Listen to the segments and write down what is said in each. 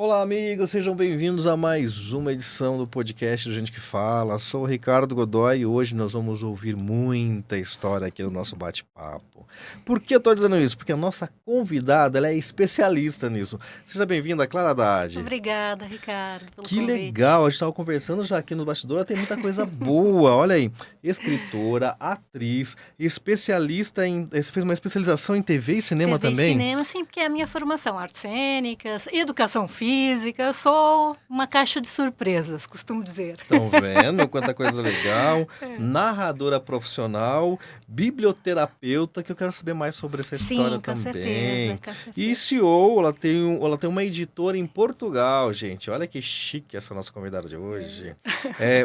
Olá, amigos, sejam bem-vindos a mais uma edição do podcast do Gente que Fala. Sou o Ricardo Godoy e hoje nós vamos ouvir muita história aqui no nosso bate-papo. Por que eu tô dizendo isso? Porque a nossa convidada, ela é especialista nisso. Seja bem-vinda, Clara Haddad. Obrigada, Ricardo, pelo Que convite. legal, a gente estava conversando já aqui no bastidor, tem muita coisa boa, olha aí. Escritora, atriz, especialista em... Você fez uma especialização em TV e cinema TV também? e cinema, sim, porque é a minha formação, artes cênicas, educação física, eu sou uma caixa de surpresas, costumo dizer. Estão vendo quanta coisa legal? Narradora profissional, biblioterapeuta, que eu quero saber mais sobre essa história Sim, com também. certeza, com certeza. E CEO, ela tem uma editora em Portugal, gente. Olha que chique essa nossa convidada de hoje.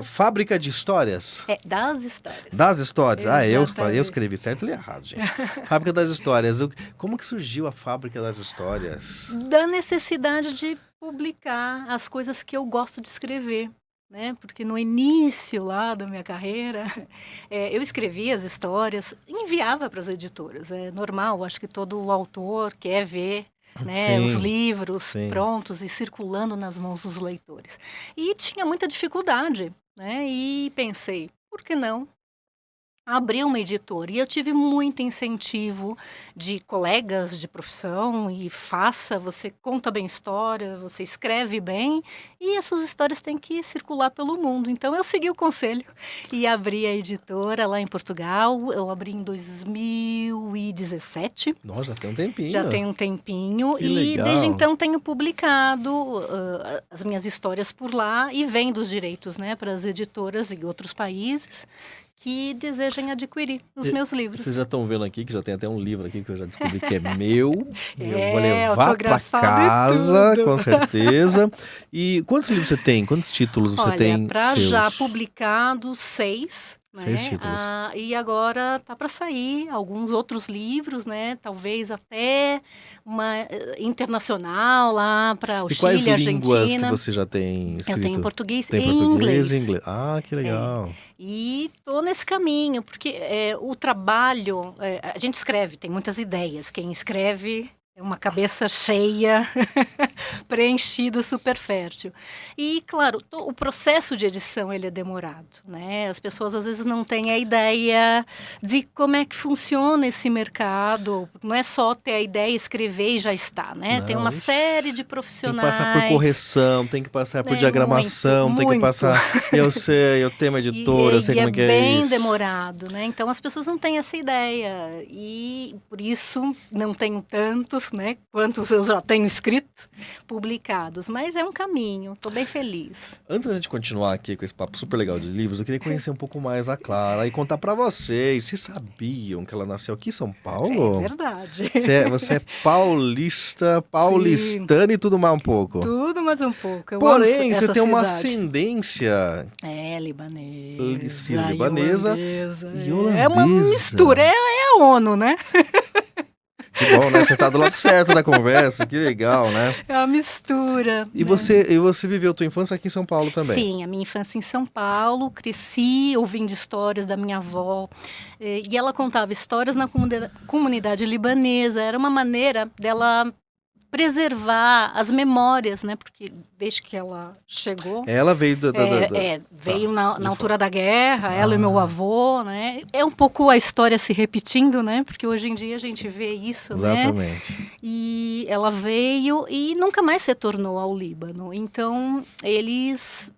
Fábrica de Histórias? Das histórias. Das Histórias. Eu Exatamente. escrevi certo e errado, gente. Fábrica das Histórias. Como que surgiu a Fábrica das Histórias? Da necessidade de publicar as coisas que eu gosto de escrever, né? Porque no início lá da minha carreira, eu escrevia as histórias, enviava para as editoras. É normal, acho que todo autor quer ver, né, Sim, os livros sim. prontos e circulando nas mãos dos leitores. E tinha muita dificuldade, né? E pensei, por que não abrir uma editora? E eu tive muito incentivo de colegas de profissão e você conta bem história, você escreve bem e as suas histórias têm que circular pelo mundo. Então eu segui o conselho e abri a editora lá em Portugal. Eu abri em 2017. Nossa, já tem um tempinho. Já tem um tempinho Que e legal. desde então tenho publicado as minhas histórias por lá e vendo os direitos, né, para as editoras em outros países que desejem adquirir os meus livros. Vocês já estão vendo aqui que já tem até um livro aqui que eu já descobri que é meu. Eu vou É, levar para autografado e casa, tudo. com certeza. E quantos livros você tem? Quantos títulos você tem Olha, para seus? já publicados 6, né? 6 títulos. E agora tá para sair alguns outros livros, né? Talvez até uma internacional lá para o E Chile, quais línguas Argentina. que você já tem escrito? Eu tenho português Tem e português inglês. e inglês. Ah, que legal. E estou nesse caminho, porque o trabalho, a gente escreve, tem muitas ideias. Quem escreve é uma cabeça cheia, preenchida, super fértil. E, claro, o processo de edição ele é demorado, né? As pessoas às vezes não têm a ideia de como é que funciona esse mercado. Não é só ter a ideia, escrever e já está, né? Não, Tem uma ixi. série de Tem que profissionais. passar por correção, tem que passar por É, diagramação, muito, tem que muito. passar... Eu sei, eu tenho uma editora, eu sei como é que é bem isso. demorado, né? Então as pessoas não têm essa ideia e por isso não tenho tantos, né? Quantos eu já tenho escrito, publicados. Mas é um caminho, estou bem feliz. Antes da gente continuar aqui com esse papo super legal de livros, eu queria conhecer um pouco mais a Clara e contar pra vocês. Vocês sabiam que ela nasceu aqui em São Paulo? É verdade. Você é paulistana e tudo mais um pouco. Tudo mais um pouco. Eu Porém, amo você essa tem uma cidade. ascendência Libanesa, libanesa e holandesa. É uma mistura, é a ONU, né? Que bom, né? Você tá do lado certo da conversa, que legal, né? É uma mistura. E né? você viveu tua infância aqui em São Paulo também? Sim, a minha infância em São Paulo, cresci ouvindo histórias da minha avó, e ela contava histórias na comunidade libanesa, era uma maneira dela preservar as memórias, né? Porque desde que ela chegou... Ela veio veio na altura da guerra, ela e meu avô, né? É um pouco a história se repetindo, né? Porque hoje em dia a gente vê isso, né? Exatamente. E ela veio e nunca mais retornou ao Líbano. Então, eles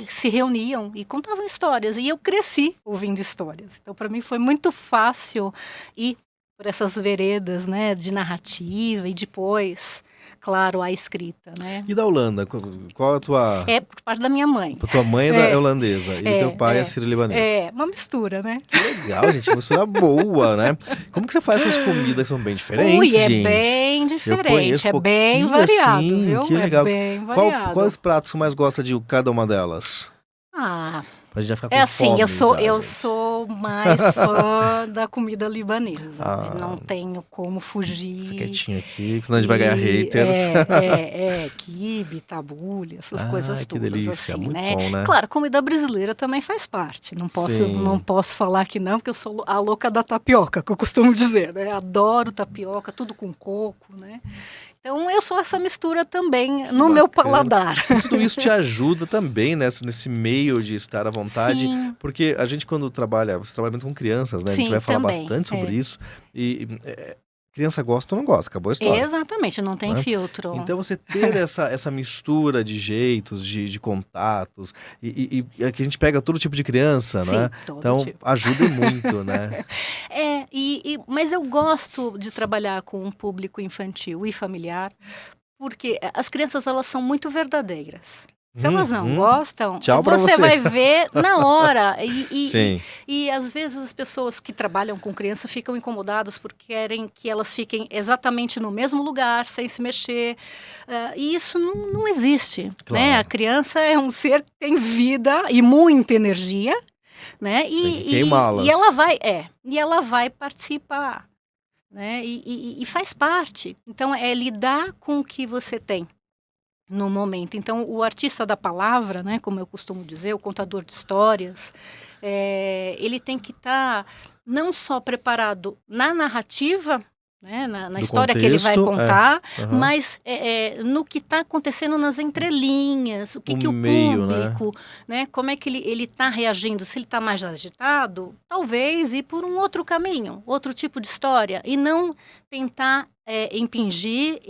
se reuniam e contavam histórias. E eu cresci ouvindo histórias. Então, para mim, foi muito fácil ir por essas veredas, né? De narrativa e depois, claro, a escrita, né? E da Holanda? Qual a tua... É por parte da minha mãe. A tua mãe é holandesa e teu pai é sírio-libanês. É, uma mistura, né? Que legal, gente. Uma mistura boa, né? Como que você faz essas comidas? São bem diferentes, É gente. bem Eu diferente. conheço É bem pouquinho variado, assim, viu? que legal. É bem variado. Quais pratos você mais gosta de cada uma delas? Pra gente já ficar com É assim, fome eu sou, já, eu gente. sou mais fã da comida libanesa. Ah. Não tenho como fugir. Fica quietinho aqui, senão a gente vai ganhar haters. Quibe, tabule, essas coisas que todas. delícia, assim, muito né? bom, né? Claro, comida brasileira também faz parte. Não Sim. posso falar que não, porque eu sou a louca da tapioca, que eu costumo dizer, né? Adoro tapioca, tudo com coco, né? Então, eu sou essa mistura também Que no meu bacana. paladar. E tudo isso te ajuda também, né, nesse meio de estar à vontade, Sim, porque a gente quando trabalha, você trabalha muito com crianças, né, a gente sim, vai falar também. bastante sobre isso, e criança gosta ou não gosta, acabou a história, Exatamente, não tem né? filtro. Então você ter essa mistura de jeitos, de contatos, e que a gente pega todo tipo de criança, Sim, né? todo Então tipo. ajuda muito, né? Mas eu gosto de trabalhar com um público infantil e familiar, porque as crianças elas são muito verdadeiras. Se elas não Uhum. gostam, Tchau pra você você. vai ver na hora. Sim, E às vezes as pessoas que trabalham com criança ficam incomodadas porque querem que elas fiquem exatamente no mesmo lugar, sem se mexer. E isso não existe, né? A claro. criança é um ser que tem vida e muita energia, né? Tem que E ela queimá-las. e ela vai participar, né? E faz parte. Então, é lidar com o que você tem no momento. Então, o artista da palavra, né, como eu costumo dizer, o contador de histórias, ele tem que estar não só preparado na narrativa, né, na Do história que ele vai contexto, contar, aham. mas no que está acontecendo nas entrelinhas, o O que o meio, né? público, né, como é que ele está reagindo, se ele está mais agitado, talvez ir por um outro caminho, outro tipo de história, e não tentar impingir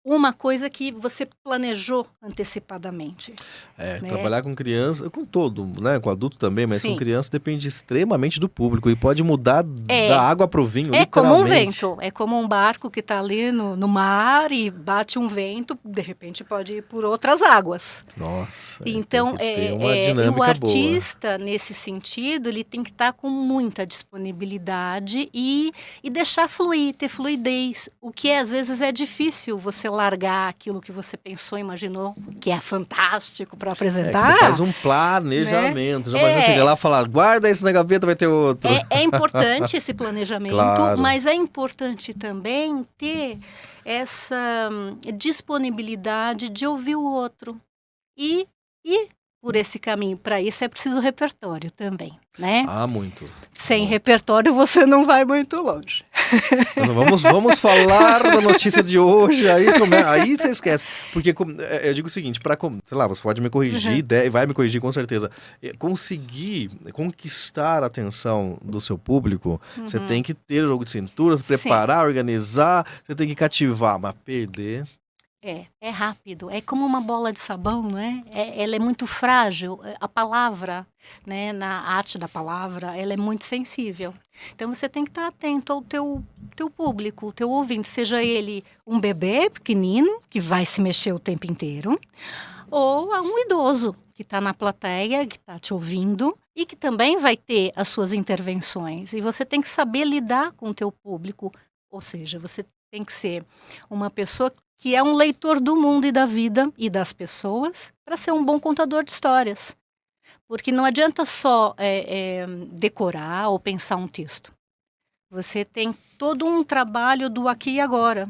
uma coisa que você planejou antecipadamente, né? Trabalhar com criança, com todo, né? Com adulto também, mas com Sim, criança depende extremamente do público e pode mudar da é. água pro vinho, É como um literalmente. vento, é como um barco que está ali no mar e bate um vento, de repente pode ir por outras águas. Nossa, tem Então, que ter uma e o dinâmica boa. artista, nesse sentido, ele tem que estar com muita disponibilidade e deixar fluir, ter fluidez. O que às vezes é difícil você largar aquilo que você pensou, imaginou, que é fantástico para É que você faz apresentar, um né? planejamento. Já imagina chegar É, lá e falar, guarda isso na gaveta, vai ter outro. é importante esse planejamento, Claro. mas é importante também ter essa disponibilidade de ouvir o outro e ir por esse caminho. Para isso é preciso repertório também, né? Ah, muito. Sem Muito. repertório você não vai muito longe. Vamos falar da notícia de hoje, aí você esquece. Porque eu digo o seguinte, sei lá, você pode me corrigir, Uhum, vai me corrigir com certeza. Conseguir conquistar a atenção do seu público, você tem uhum. que ter jogo de cintura, Sim. preparar, organizar, você tem que cativar, mas perder. É rápido, é como uma bola de sabão, né? Ela é muito frágil. A palavra, né, na arte da palavra, ela é muito sensível. Então você tem que estar atento ao teu público, o teu ouvinte, seja ele um bebê pequenino, que vai se mexer o tempo inteiro, ou a um idoso que está na plateia, que está te ouvindo e que também vai ter as suas intervenções. E você tem que saber lidar com o teu público, ou seja, você tem que ser uma pessoa que é um leitor do mundo e da vida e das pessoas para ser um bom contador de histórias. Porque não adianta só decorar ou pensar um texto. Você tem todo um trabalho do aqui e agora,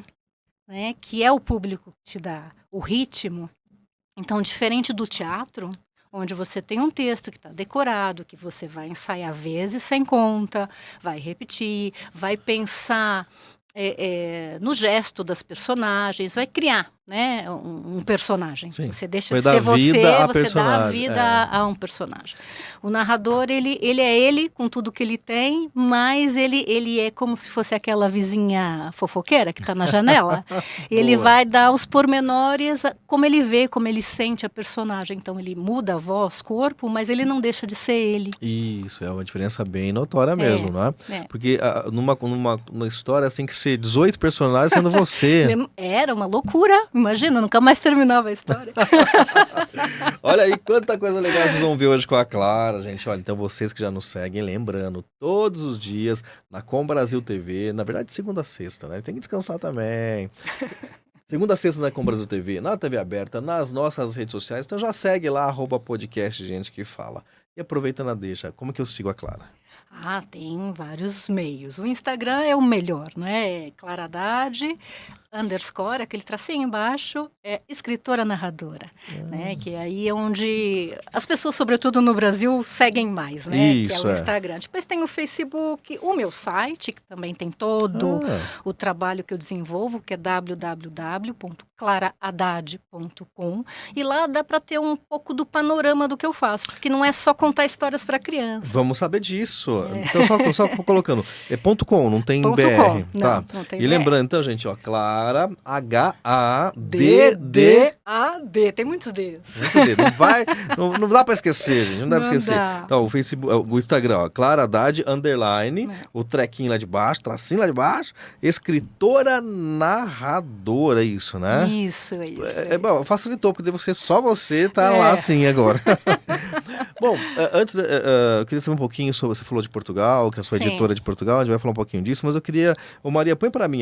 né? Que é o público que te dá o ritmo. Então, diferente do teatro, onde você tem um texto que está decorado, que você vai ensaiar vezes sem conta, vai repetir, vai pensar no gesto das personagens, vai criar, né, um personagem. Sim. Você deixa Vai de dar ser você, vida a você dá a personagem. vida a um personagem. O narrador, ele é ele com tudo que ele tem, mas ele é como se fosse aquela vizinha fofoqueira que está na janela. Ele Boa. vai dar os pormenores, como ele vê, como ele sente a personagem. Então ele muda a voz, corpo, mas ele não deixa de ser ele. Isso, é uma diferença bem notória mesmo, É, né? é. Porque numa história tem que ser 18 personagens sendo você. Era uma loucura, imagina, nunca mais terminava a história. Olha aí quanta coisa legal vocês vão ver hoje com a Clara, gente. Olha, então vocês que já nos seguem, lembrando, todos os dias na Com Brasil TV, na verdade, segunda a sexta, né? Tem que descansar também. Segunda a sexta na Com Brasil TV, na TV aberta, nas nossas redes sociais. Então já segue lá, @podcast Gente Que Fala. E aproveita na deixa, como que eu sigo a Clara? Tem vários meios. O Instagram é o melhor, não é? Claridade, underscore, aquele tracinho embaixo, é escritora narradora, né? Que aí é onde as pessoas, sobretudo no Brasil, seguem mais, né? Que é Isso, o Instagram. Depois tem o Facebook, o meu site, que também tem todo o trabalho que eu desenvolvo, que é www.clarahaddad.com, e lá dá para ter um pouco do panorama do que eu faço, porque não é só contar histórias para criança. Vamos saber disso. Então, só colocando. É .com, não tem Ponto BR. com. Tá. Não tem E BR. lembrando, então, gente, ó, Clara, D-D-A-D. Tem muitos Ds. Muito D. Não vai, não dá pra esquecer, gente. Não dá pra Não esquecer. dá. Então, o Facebook, o Instagram, ó, Clara Haddad, underline, o trequinho lá de baixo, tracinho lá de baixo, escritora narradora, isso, né? Isso. Bom, facilitou, porque só você tá lá assim agora. Bom, antes, eu queria saber um pouquinho sobre, você falou de Portugal, que é a sua editora de Portugal, a gente vai falar um pouquinho disso, mas eu queria, Maria, põe pra mim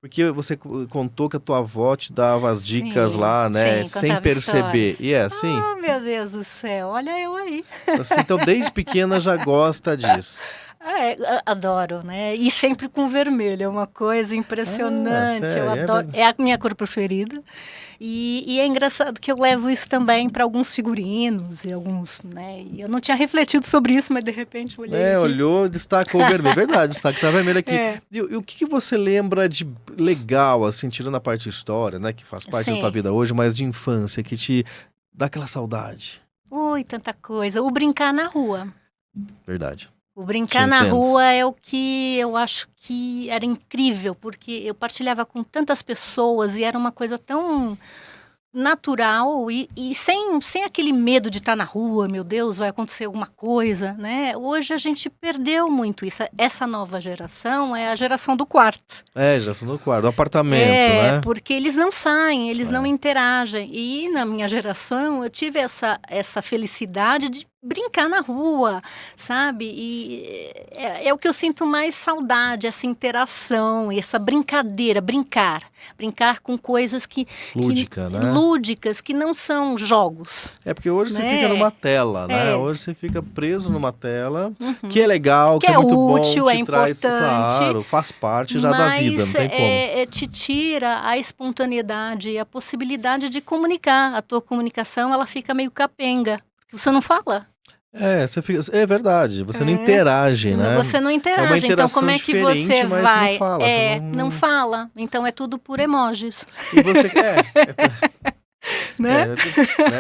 porque você contou que a tua avó te dava as dicas lá, né, sem perceber. Histórias. E é assim? Oh, meu Deus do céu, olha eu aí. Assim, então, desde pequena já gosta disso. Adoro, né? E sempre com vermelho, é uma coisa impressionante. Sério? Eu adoro, é a minha cor preferida. E é engraçado que eu levo isso também para alguns figurinos e alguns, né? E eu não tinha refletido sobre isso, mas de repente eu olhei aqui. Olhou, destacou o vermelho. Verdade, destaque tá vermelho aqui. E o que você lembra de legal, assim, tirando a parte de história, né? Que faz parte da tua vida hoje, mas de infância, que te dá aquela saudade? Ui, tanta coisa. O brincar na rua. Verdade. O brincar na rua é o que eu acho que era incrível, porque eu partilhava com tantas pessoas e era uma coisa tão natural e sem aquele medo de estar na rua, meu Deus, vai acontecer alguma coisa, né? Hoje a gente perdeu muito isso. Essa nova geração é a geração do quarto. Geração do quarto, do apartamento, né? Porque eles não saem, eles não interagem. E na minha geração eu tive essa felicidade de brincar na rua, sabe? E é o que eu sinto mais saudade, essa interação, essa brincadeira, brincar com coisas lúdicas, que não são jogos. Porque hoje você fica numa tela, né? Hoje você fica preso numa tela, que é legal, que é muito útil, bom, é importante. Claro, faz parte já da vida, não tem como. Te tira a espontaneidade, a possibilidade de comunicar. A tua comunicação, ela fica meio capenga, porque você não fala. Você fica, é verdade, você não interage, né? Você não interage, é uma então como é que você vai? Não fala, não fala, então é tudo por emojis. E você né?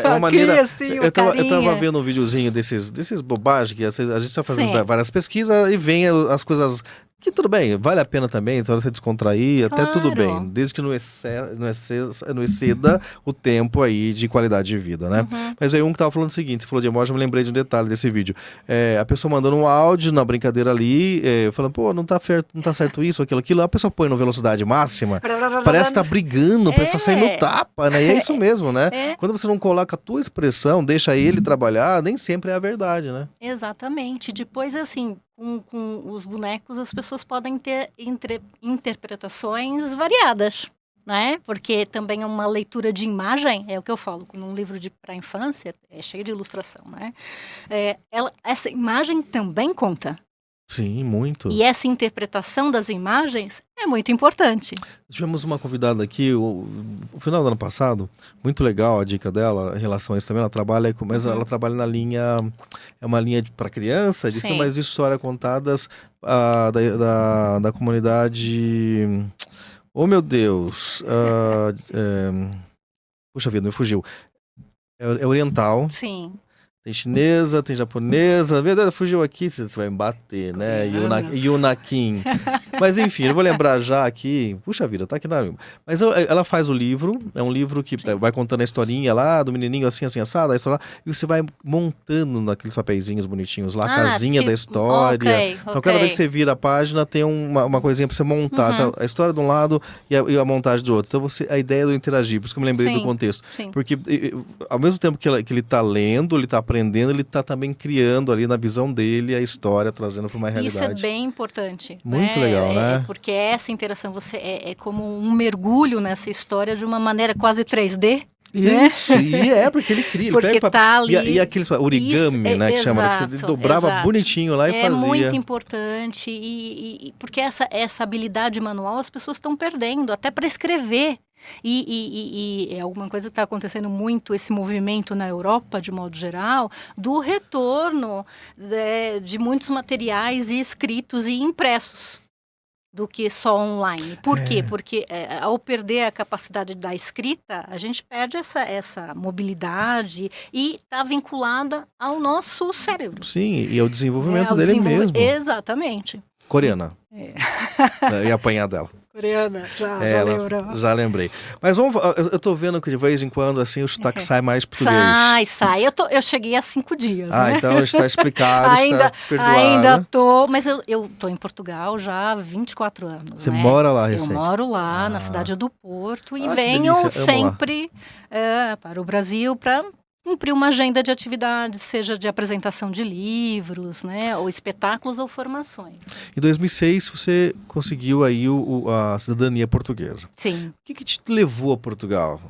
É uma maneira. Assim, eu tava vendo um videozinho desses bobagens que a gente está fazendo várias pesquisas e vem as coisas. Que tudo bem, vale a pena também, então você descontrair, até tudo bem, desde que não exceda o tempo aí de qualidade de vida, né? Mas aí que tava falando o seguinte, você falou de emoji, eu me lembrei de um detalhe desse vídeo. A pessoa mandando um áudio na brincadeira ali, falando, pô, não tá certo isso, aquilo, a pessoa põe na velocidade máxima, parece que tá brigando, parece que tá saindo tapa, né? E é isso mesmo, né? Quando você não coloca a tua expressão, deixa ele trabalhar, nem sempre é a verdade, né? Exatamente, depois assim, com os bonecos, as pessoas podem ter interpretações variadas, né? Porque também é uma leitura de imagem, é o que eu falo, num livro para infância, é cheio de ilustração, né? Essa imagem também conta. Sim, muito. E essa interpretação das imagens é muito importante. Tivemos uma convidada aqui, o final do ano passado, muito legal a dica dela em relação a isso também. Ela trabalha, mas ela trabalha na linha, é uma linha para criança, mas de história contadas da comunidade. Oh, meu Deus! Puxa vida, me fugiu. É oriental. Sim. Tem chinesa, tem japonesa. Na verdade, fugiu aqui, você vai me bater, né? Yunakin. Mas enfim, eu vou lembrar já aqui. Puxa vida, tá aqui na. Mas ela faz o livro, é um livro que vai contando a historinha lá do menininho assim, assado, a história lá, e você vai montando naqueles papeizinhos bonitinhos lá, a casinha da história. Então, cada vez que você vira a página, tem uma coisinha pra você montar. Então, a história de um lado e a montagem do outro. Então, a ideia do interagir, por isso que eu me lembrei do contexto. Sim. Porque, ao mesmo tempo que ele tá lendo, ele tá aprendendo, ele tá também criando ali na visão dele a história, trazendo para uma realidade. Isso é bem importante. Muito legal, né? Porque essa interação é como um mergulho nessa história de uma maneira quase 3D. Isso, e porque ele cria, ele Porque pega tá ali. E aqueles origami, Isso, né, que chama, que você exato, dobrava exato. bonitinho lá e É fazia. muito importante, porque essa habilidade manual as pessoas estão perdendo, até para escrever. E é alguma coisa que está acontecendo muito, esse movimento na Europa, de modo geral, do retorno de muitos materiais escritos e impressos, do que só online. Por quê? Porque ao perder a capacidade da escrita, a gente perde essa mobilidade e está vinculada ao nosso cérebro. Sim, e ao desenvolvimento Ao dele mesmo. Exatamente. Coreana. Eu ia apanhar dela. Coreana, já lembrou. Já lembrei. Mas eu tô vendo que de vez em quando, assim, o sotaque sai mais português. Sai. Eu cheguei há 5 dias, né? Então está explicado, ainda, está perdoada. Ainda tô, mas eu tô em Portugal já há 24 anos, Você né? mora lá recente? Eu moro lá, na cidade do Porto, e que venho delícia, sempre para o Brasil para cumprir uma agenda de atividades, seja de apresentação de livros, né, ou espetáculos ou formações. Em 2006 você conseguiu aí a cidadania portuguesa. Sim. O que te levou a Portugal?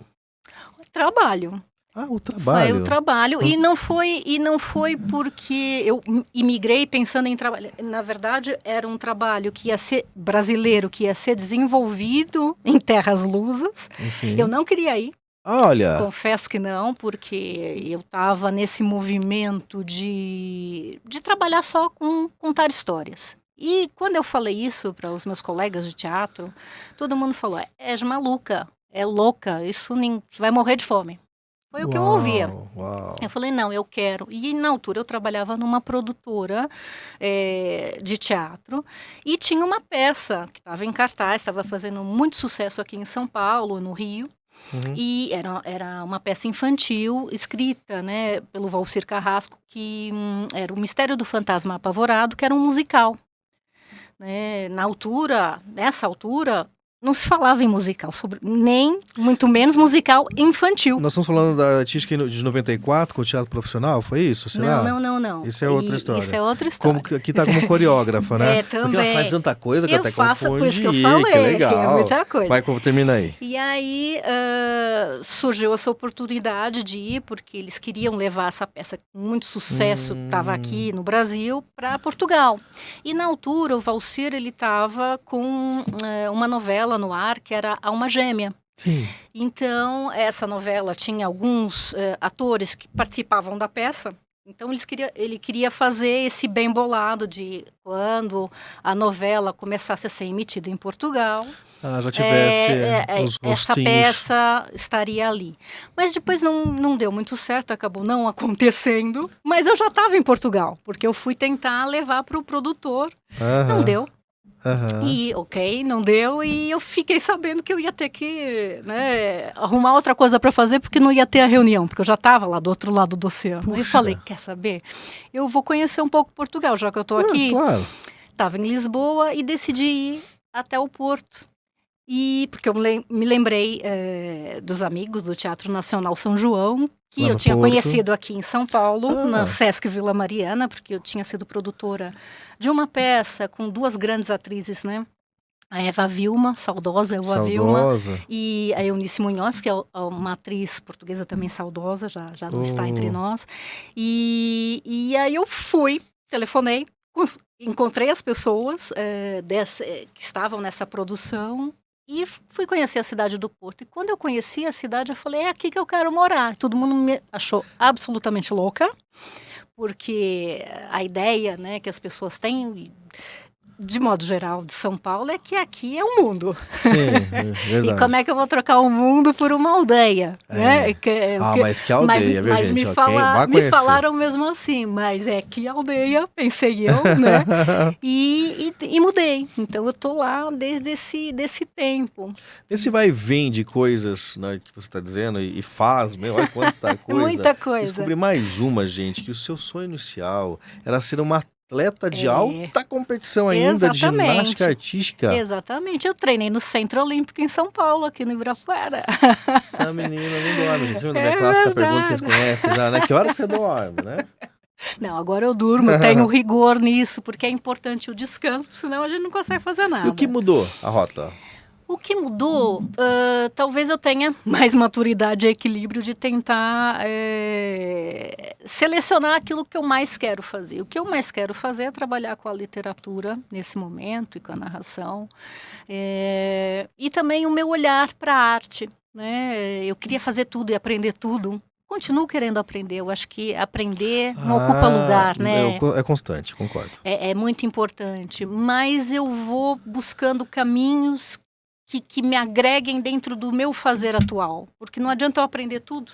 O trabalho. O trabalho. Foi o trabalho, e não foi porque eu imigrei pensando em trabalho. Na verdade, era um trabalho que ia ser brasileiro, que ia ser desenvolvido em terras lusas. Sim. Eu não queria ir. Olha! Confesso que não, porque eu estava nesse movimento de trabalhar só com contar histórias. E quando eu falei isso para os meus colegas de teatro, todo mundo falou, és maluca, é louca, isso você vai morrer de fome. Foi o que eu ouvia. Uau. Eu falei, não, eu quero. E na altura eu trabalhava numa produtora de teatro e tinha uma peça que estava em cartaz, estava fazendo muito sucesso aqui em São Paulo, no Rio. Uhum. E era uma peça infantil escrita, né, pelo Valcir Carrasco, que era o Mistério do Fantasma Apavorado, que era um musical. Né? Nessa altura, não se falava em musical, nem muito menos musical infantil. Nós estamos falando da artística de 94 com o teatro profissional, foi isso? Será? Não. Isso é outra história. Isso é outra história. Aqui tá como coreógrafa, né? Também. Porque ela faz tanta coisa que eu até faço, confunde. Por isso que eu falei, que legal. É muita coisa. Vai, termina aí. E aí surgiu essa oportunidade de ir, porque eles queriam levar essa peça com muito sucesso, que estava aqui no Brasil, para Portugal. E na altura, o Valcir, ele estava com uma novela no ar, que era Alma Gêmea. Sim. Então, essa novela tinha alguns atores que participavam da peça. Então, ele queria fazer esse bem bolado de quando a novela começasse a ser emitida em Portugal, já tivesse os rostinhos. Essa peça estaria ali. Mas depois não deu muito certo, acabou não acontecendo. Mas eu já estava em Portugal, porque eu fui tentar levar para o produtor. Não deu. E não deu, e eu fiquei sabendo que eu ia ter que arrumar outra coisa para fazer, porque não ia ter a reunião, porque eu já estava lá do outro lado do oceano. Puxa. Eu falei, quer saber? Eu vou conhecer um pouco Portugal, já que eu estou aqui. Claro. Estava em Lisboa e decidi ir até o Porto. Porque eu me lembrei dos amigos do Teatro Nacional São João, que eu tinha conhecido aqui em São Paulo, na Sesc Vila Mariana, porque eu tinha sido produtora de uma peça com 2 grandes atrizes, né? A Eva Vilma, saudosa Eva Vilma, e a Eunice Munhoz, que é uma atriz portuguesa também saudosa, já não está entre nós. E aí eu telefonei, encontrei as pessoas que estavam nessa produção, e fui conhecer a cidade do Porto. E quando eu conheci a cidade, eu falei, é aqui que eu quero morar. Todo mundo me achou absolutamente louca, porque a ideia, né, que as pessoas têm, de modo geral, de São Paulo, é que aqui é o mundo. Sim, verdade. E como é que eu vou trocar o mundo por uma aldeia? Né? Mas que aldeia, mas gente? Me falaram mesmo assim, mas que aldeia, pensei eu, né? E mudei. Então eu tô lá desde desse tempo. Esse vai e vem de coisas, né, que você está dizendo e faz, olha quanta coisa. Muita coisa. Descobri mais uma, gente, que o seu sonho inicial era ser uma atleta de alta competição ainda, de ginástica artística. Exatamente. Eu treinei no Centro Olímpico em São Paulo, aqui no Ibirapuera. Essa menina não dorme, gente. Lembra da minha clássica pergunta que vocês conhecem já, né? Que hora que você dorme, né? Não, agora eu durmo, tenho rigor nisso, porque é importante o descanso, senão a gente não consegue fazer nada. E o que mudou a rota? O que mudou, talvez eu tenha mais maturidade e equilíbrio de tentar selecionar aquilo que eu mais quero fazer. O que eu mais quero fazer é trabalhar com a literatura nesse momento e com a narração. E também o meu olhar para a arte, né? Eu queria fazer tudo e aprender tudo. Continuo querendo aprender. Eu acho que aprender não ocupa lugar, né? É constante, concordo. É muito importante. Mas eu vou buscando caminhos que me agreguem dentro do meu fazer atual. Porque não adianta eu aprender tudo.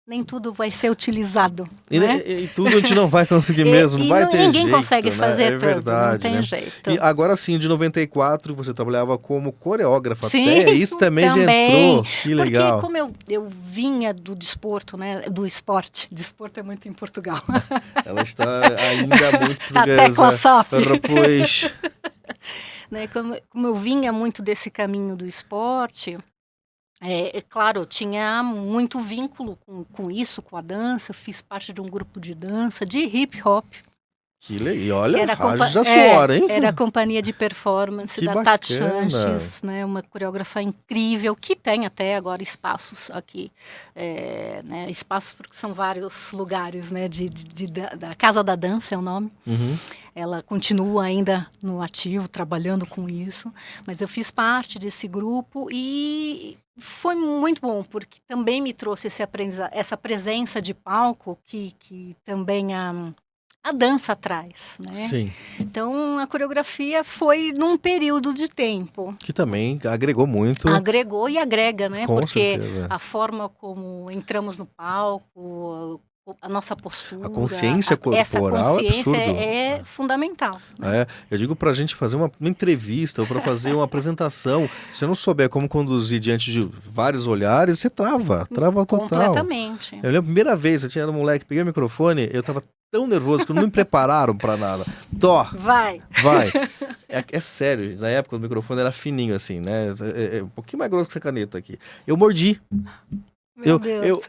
Nem tudo vai ser utilizado. Né? E tudo a gente não vai conseguir mesmo, não vai ter ninguém jeito, consegue né? fazer tudo, verdade, não tem né? jeito. E agora sim, de 94, você trabalhava como coreógrafa. Sim, até isso também já entrou. Que legal. Porque como eu vinha do desporto, né? Do esporte. Desporto é muito em Portugal. Ela está ainda muito Até com a SAP. Pois. Né, como eu vinha muito desse caminho do esporte, claro, eu tinha muito vínculo com isso, com a dança. Fiz parte de um grupo de dança, de hip hop. Que legal. E olha, Era haja suor, hein? Era a companhia de performance Que da Tati bacana. Sanches, né, uma coreógrafa incrível, que tem até agora espaços aqui. Né, espaços porque são vários lugares, né, da Casa da Dança é o nome. Uhum. Ela continua ainda no ativo, trabalhando com isso. Mas eu fiz parte desse grupo e foi muito bom, porque também me trouxe essa presença de palco que também a dança traz, né? Sim. Então, a coreografia foi num período de tempo. Que também agregou muito. Agregou e agrega, né? Com Porque certeza. a forma como entramos no palco, a nossa postura... A consciência essa corporal consciência é absurdo. é fundamental. Né? Eu digo pra gente fazer uma entrevista ou pra fazer uma apresentação, se eu não souber como conduzir diante de vários olhares, você trava total. Completamente. Eu lembro a primeira vez, eu tinha um moleque, peguei o microfone, eu tava tão nervoso que não me prepararam pra nada. Vai. É sério, na época o microfone era fininho assim, né? Um pouquinho mais grosso que essa caneta aqui. Eu mordi. Meu Deus.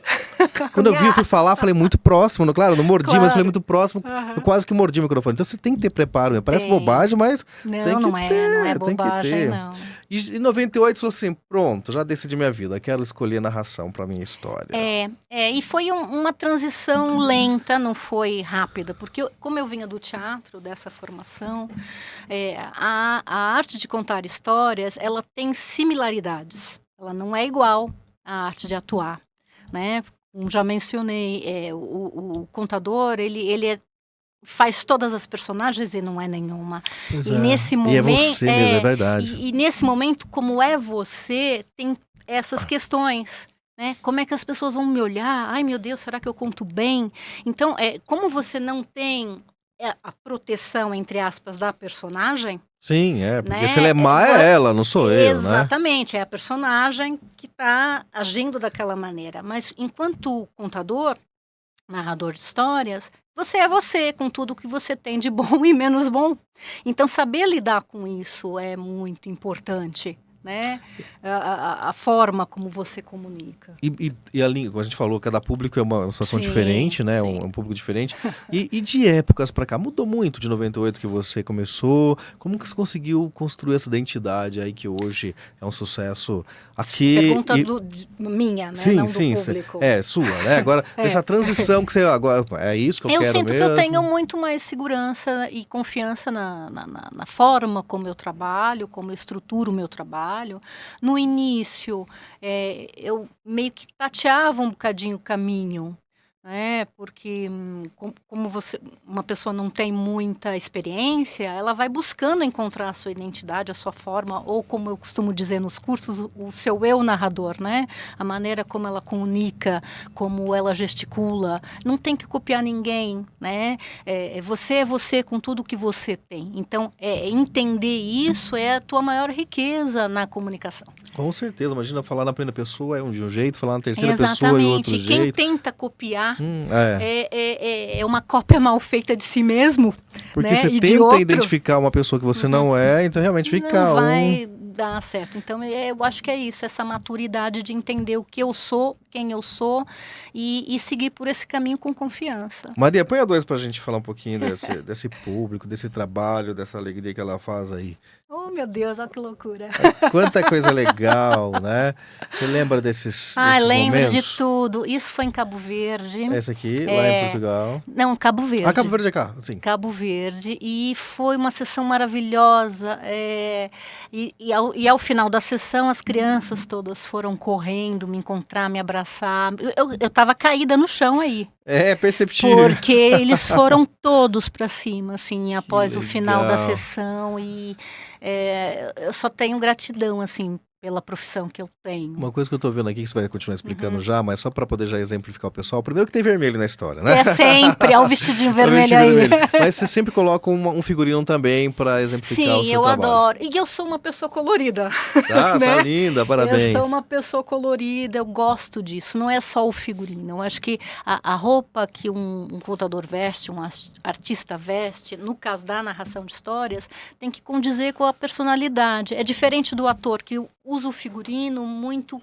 Quando eu fui falar, falei muito próximo, claro, não mordi, Claro. mas falei muito próximo, Uhum. eu quase que mordi o microfone. Então você tem que ter preparo, parece Tem. bobagem, mas Não, tem que não é, ter, não é tem que bobagem, ter. não. E em 98 você falou assim, pronto, já decidi minha vida, quero escolher narração pra minha história. E foi uma transição lenta, não foi rápida, porque como eu vinha do teatro, dessa formação, a arte de contar histórias, ela tem similaridades, ela não é igual à arte de atuar, né? Como já mencionei, o contador, ele faz todas as personagens e não é nenhuma. Pois E nesse E é momento, você mesmo, é verdade. E nesse momento, como é você, tem essas questões. Né? Como é que as pessoas vão me olhar? Ai, meu Deus, será que eu conto bem? Então, como você não tem a proteção, entre aspas, da personagem... Sim, porque né? se ela é má, é ela, não sou eu, né? Exatamente, é a personagem que está agindo daquela maneira. Mas enquanto contador, narrador de histórias, você é você, com tudo que você tem de bom e menos bom. Então, saber lidar com isso é muito importante, né? A forma como você comunica. E a língua, a gente falou, cada público é uma situação Sim, diferente, né? sim. Um público diferente. E de épocas pra cá, mudou muito de 98 que você começou. Como que você conseguiu construir essa identidade aí que hoje é um sucesso aqui? Pergunta minha, né? Sim, não do sim, público. Sua, né? Agora, essa transição que você agora, é isso que eu quero sinto mesmo? que eu tenho muito mais segurança e confiança na forma como eu trabalho, como eu estruturo o meu trabalho. No início, eu meio que tateava um bocadinho o caminho, né? Porque como uma pessoa não tem muita experiência, ela vai buscando encontrar a sua identidade, a sua forma, ou como eu costumo dizer nos cursos, o seu eu narrador, né? A maneira como ela comunica, como ela gesticula. Não tem que copiar ninguém, né? Você é você com tudo que você tem. Então, entender isso é a tua maior riqueza na comunicação. Com certeza, imagina falar na primeira pessoa de um jeito, falar na terceira pessoa Exatamente. e outro Quem jeito. tenta copiar é uma cópia mal feita de si mesmo. Porque né? você E tenta identificar uma pessoa que você não é, então realmente fica não vai dar certo. Então, eu acho que é isso, essa maturidade de entender o que eu sou, quem eu sou e seguir por esse caminho com confiança. Maria, põe a dois pra gente falar um pouquinho desse público, desse trabalho, dessa alegria que ela faz aí Oh, meu Deus, olha que loucura. Quanta coisa legal, né? Você lembra desses Lembro momentos? de tudo. Isso foi em Cabo Verde. Esse aqui, lá em Portugal. Não, Cabo Verde. Cabo Verde é cá, sim. Cabo Verde. E foi uma sessão maravilhosa. E ao final da sessão, as crianças todas foram correndo, me encontrar, me abraçar. Eu estava caída no chão aí. É perceptível. Porque eles foram todos para cima, assim, após o final da legal. sessão. E eu só tenho gratidão, assim, pela profissão que eu tenho. Uma coisa que eu tô vendo aqui, que você vai continuar explicando já, mas só para poder já exemplificar o pessoal. Primeiro que tem vermelho na história, né? É sempre, o vestidinho vermelho vestido aí. vermelho. Mas você sempre coloca um figurino também para exemplificar o Sim, seu eu trabalho. adoro. E eu sou uma pessoa colorida. Tá, né? tá linda, parabéns. Eu sou uma pessoa colorida, eu gosto disso. Não é só o figurino. Eu acho que a roupa que um contador veste, um artista veste, no caso da narração de histórias, tem que condizer com a personalidade. É diferente do ator que usa o figurino muito,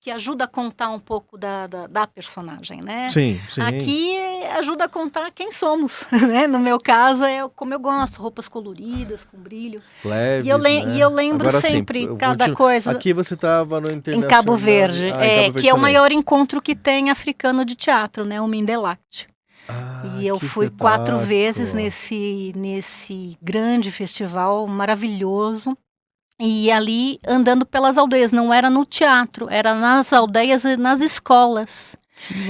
que ajuda a contar um pouco da personagem, né? Sim, sim. Aqui ajuda a contar quem somos, né? No meu caso, é como eu gosto, roupas coloridas, com brilho. Leves, E eu né? lembro Agora, sempre sim, cada coisa. Aqui você estava no Em Internacional... Cabo Verde, em Cabo Verde que é o também. maior encontro que tem africano de teatro, né? O Mindelact. E eu que fui 4 espetáculo. vezes nesse grande festival maravilhoso. E ali andando pelas aldeias, não era no teatro, era nas aldeias e nas escolas.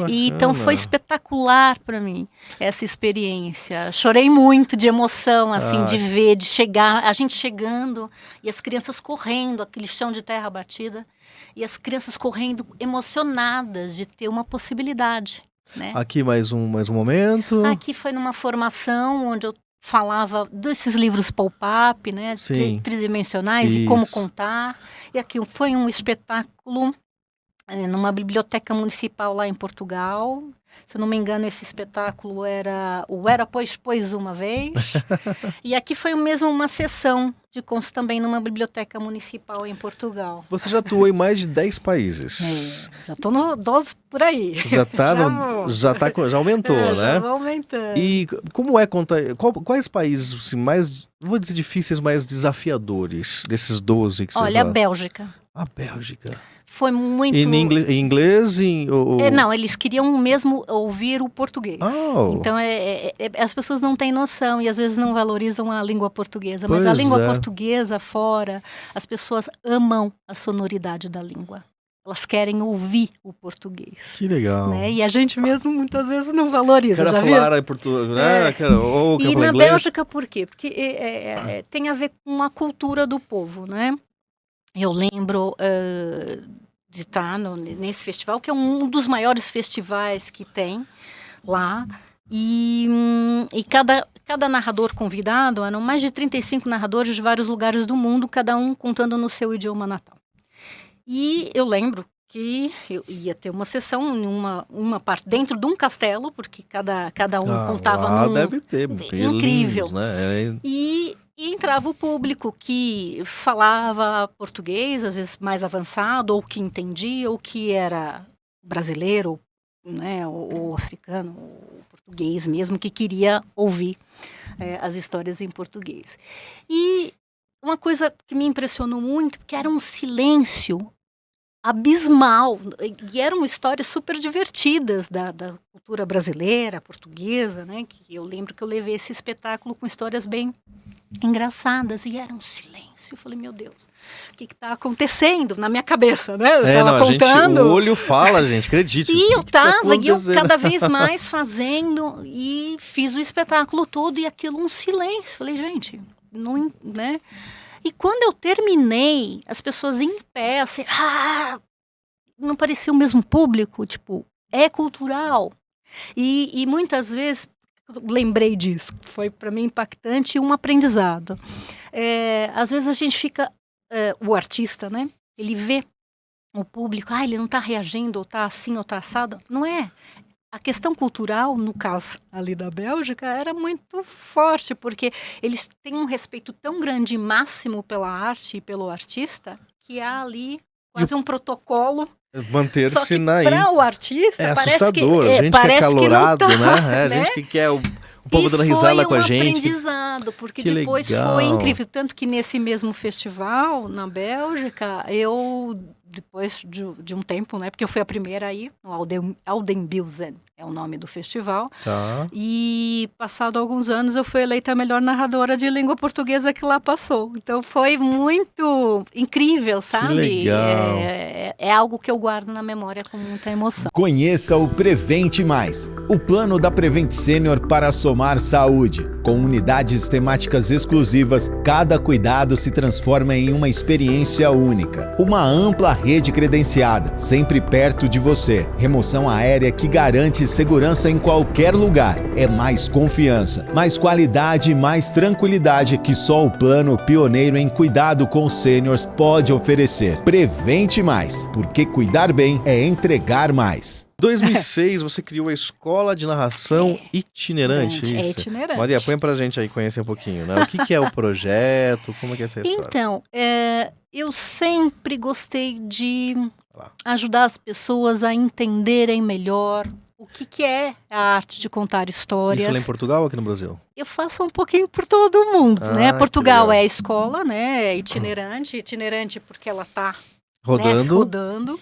E então foi espetacular para mim essa experiência. Chorei muito de emoção, assim, de ver, de chegar, a gente chegando e as crianças correndo, aquele chão de terra batida, e as crianças correndo emocionadas de ter uma possibilidade, né? Aqui mais um momento. Aqui foi numa formação onde eu falava desses livros pop-up, né, tridimensionais e como contar. E aqui foi um espetáculo numa biblioteca municipal lá em Portugal. Se eu não me engano, esse espetáculo era o Era Pois Uma Vez. E aqui foi mesmo uma sessão de contos também numa biblioteca municipal em Portugal. Você já atuou em mais de 10 países. Já estou no 12 por aí. Já aumentou, né? Já aumentando. E como é contar... Quais países assim, mais, não vou dizer difíceis, mais desafiadores desses 12 que você Olha, a Bélgica. A Bélgica. Foi muito... Em inglês? Não, eles queriam mesmo ouvir o português. Então, as pessoas não têm noção e às vezes não valorizam a língua portuguesa. Mas a língua portuguesa fora, as pessoas amam a sonoridade da língua. Elas querem ouvir o português. Que legal. Né? E a gente mesmo muitas vezes não valoriza. Quero falar em português, né? E na Bélgica, por quê? Porque tem a ver com a cultura do povo, né? Eu lembro de estar nesse festival, que é um dos maiores festivais que tem lá. E cada narrador convidado, eram mais de 35 narradores de vários lugares do mundo, cada um contando no seu idioma natal. E eu lembro que eu ia ter uma sessão em uma parte dentro de um castelo, porque cada um contava deve ter, incrível. Né? E entrava o público que falava português, às vezes mais avançado, ou que entendia, ou que era brasileiro, né, ou africano, ou português mesmo, que queria ouvir as histórias em português. E uma coisa que me impressionou muito, que era um silêncio abismal, e eram histórias super divertidas da cultura brasileira, portuguesa, né? Que eu lembro que eu levei esse espetáculo com histórias bem engraçadas, e era um silêncio. Eu falei, meu Deus, o que está acontecendo na minha cabeça, né? Eu estava contando. O olho fala, gente, acredite. E eu cada vez mais fazendo, e fiz o espetáculo todo, e aquilo um silêncio. Falei, gente, não, né? E quando eu terminei, as pessoas em pé, assim, não parecia o mesmo público, tipo, é cultural. E muitas vezes, lembrei disso, foi para mim impactante e um aprendizado. Às vezes a gente fica, o artista, né, ele vê o público, ele não está reagindo, ou está assim, ou está assado. Não é. A questão cultural, no caso ali da Bélgica, era muito forte, porque eles têm um respeito tão grande e máximo pela arte e pelo artista, que há ali quase um protocolo. Só Manter-se que na para o artista É parece assustador. que, A gente que é parece que não calorado, tá, né? A né? gente que quer o povo E dando foi risada com um a gente. aprendizado, porque Que depois foi legal. incrível. Tanto que nesse mesmo festival, na Bélgica, eu, depois de um tempo, né? Porque eu fui a primeira aí, no Aldenbilzen, é o nome do festival. Tá. E, passado alguns anos, eu fui eleita a melhor narradora de língua portuguesa que lá passou. Então, foi muito incrível, sabe? legal. É algo que eu guardo na memória com muita emoção. Conheça o Prevente Mais, o plano da Prevent Senior para somar saúde. Com unidades temáticas exclusivas, cada cuidado se transforma em uma experiência única. Uma ampla rede credenciada, sempre perto de você. Remoção aérea que garante segurança em qualquer lugar. É mais confiança, mais qualidade e mais tranquilidade que só o plano pioneiro em cuidado com sêniors pode oferecer. Prevente Mais, porque cuidar bem é entregar mais. 2006, você criou a Escola de Narração Itinerante, É isso? itinerante. Maria, põe pra gente aí conhecer um pouquinho, né? O que é o projeto? Como é que é essa história? Então, eu sempre gostei de Lá. ajudar as pessoas a entenderem melhor o que é a arte de contar histórias. Isso lá em Portugal ou aqui no Brasil? Eu faço um pouquinho por todo o mundo, né? que Portugal legal. é a escola, né? É itinerante porque ela está Rodando. rodando,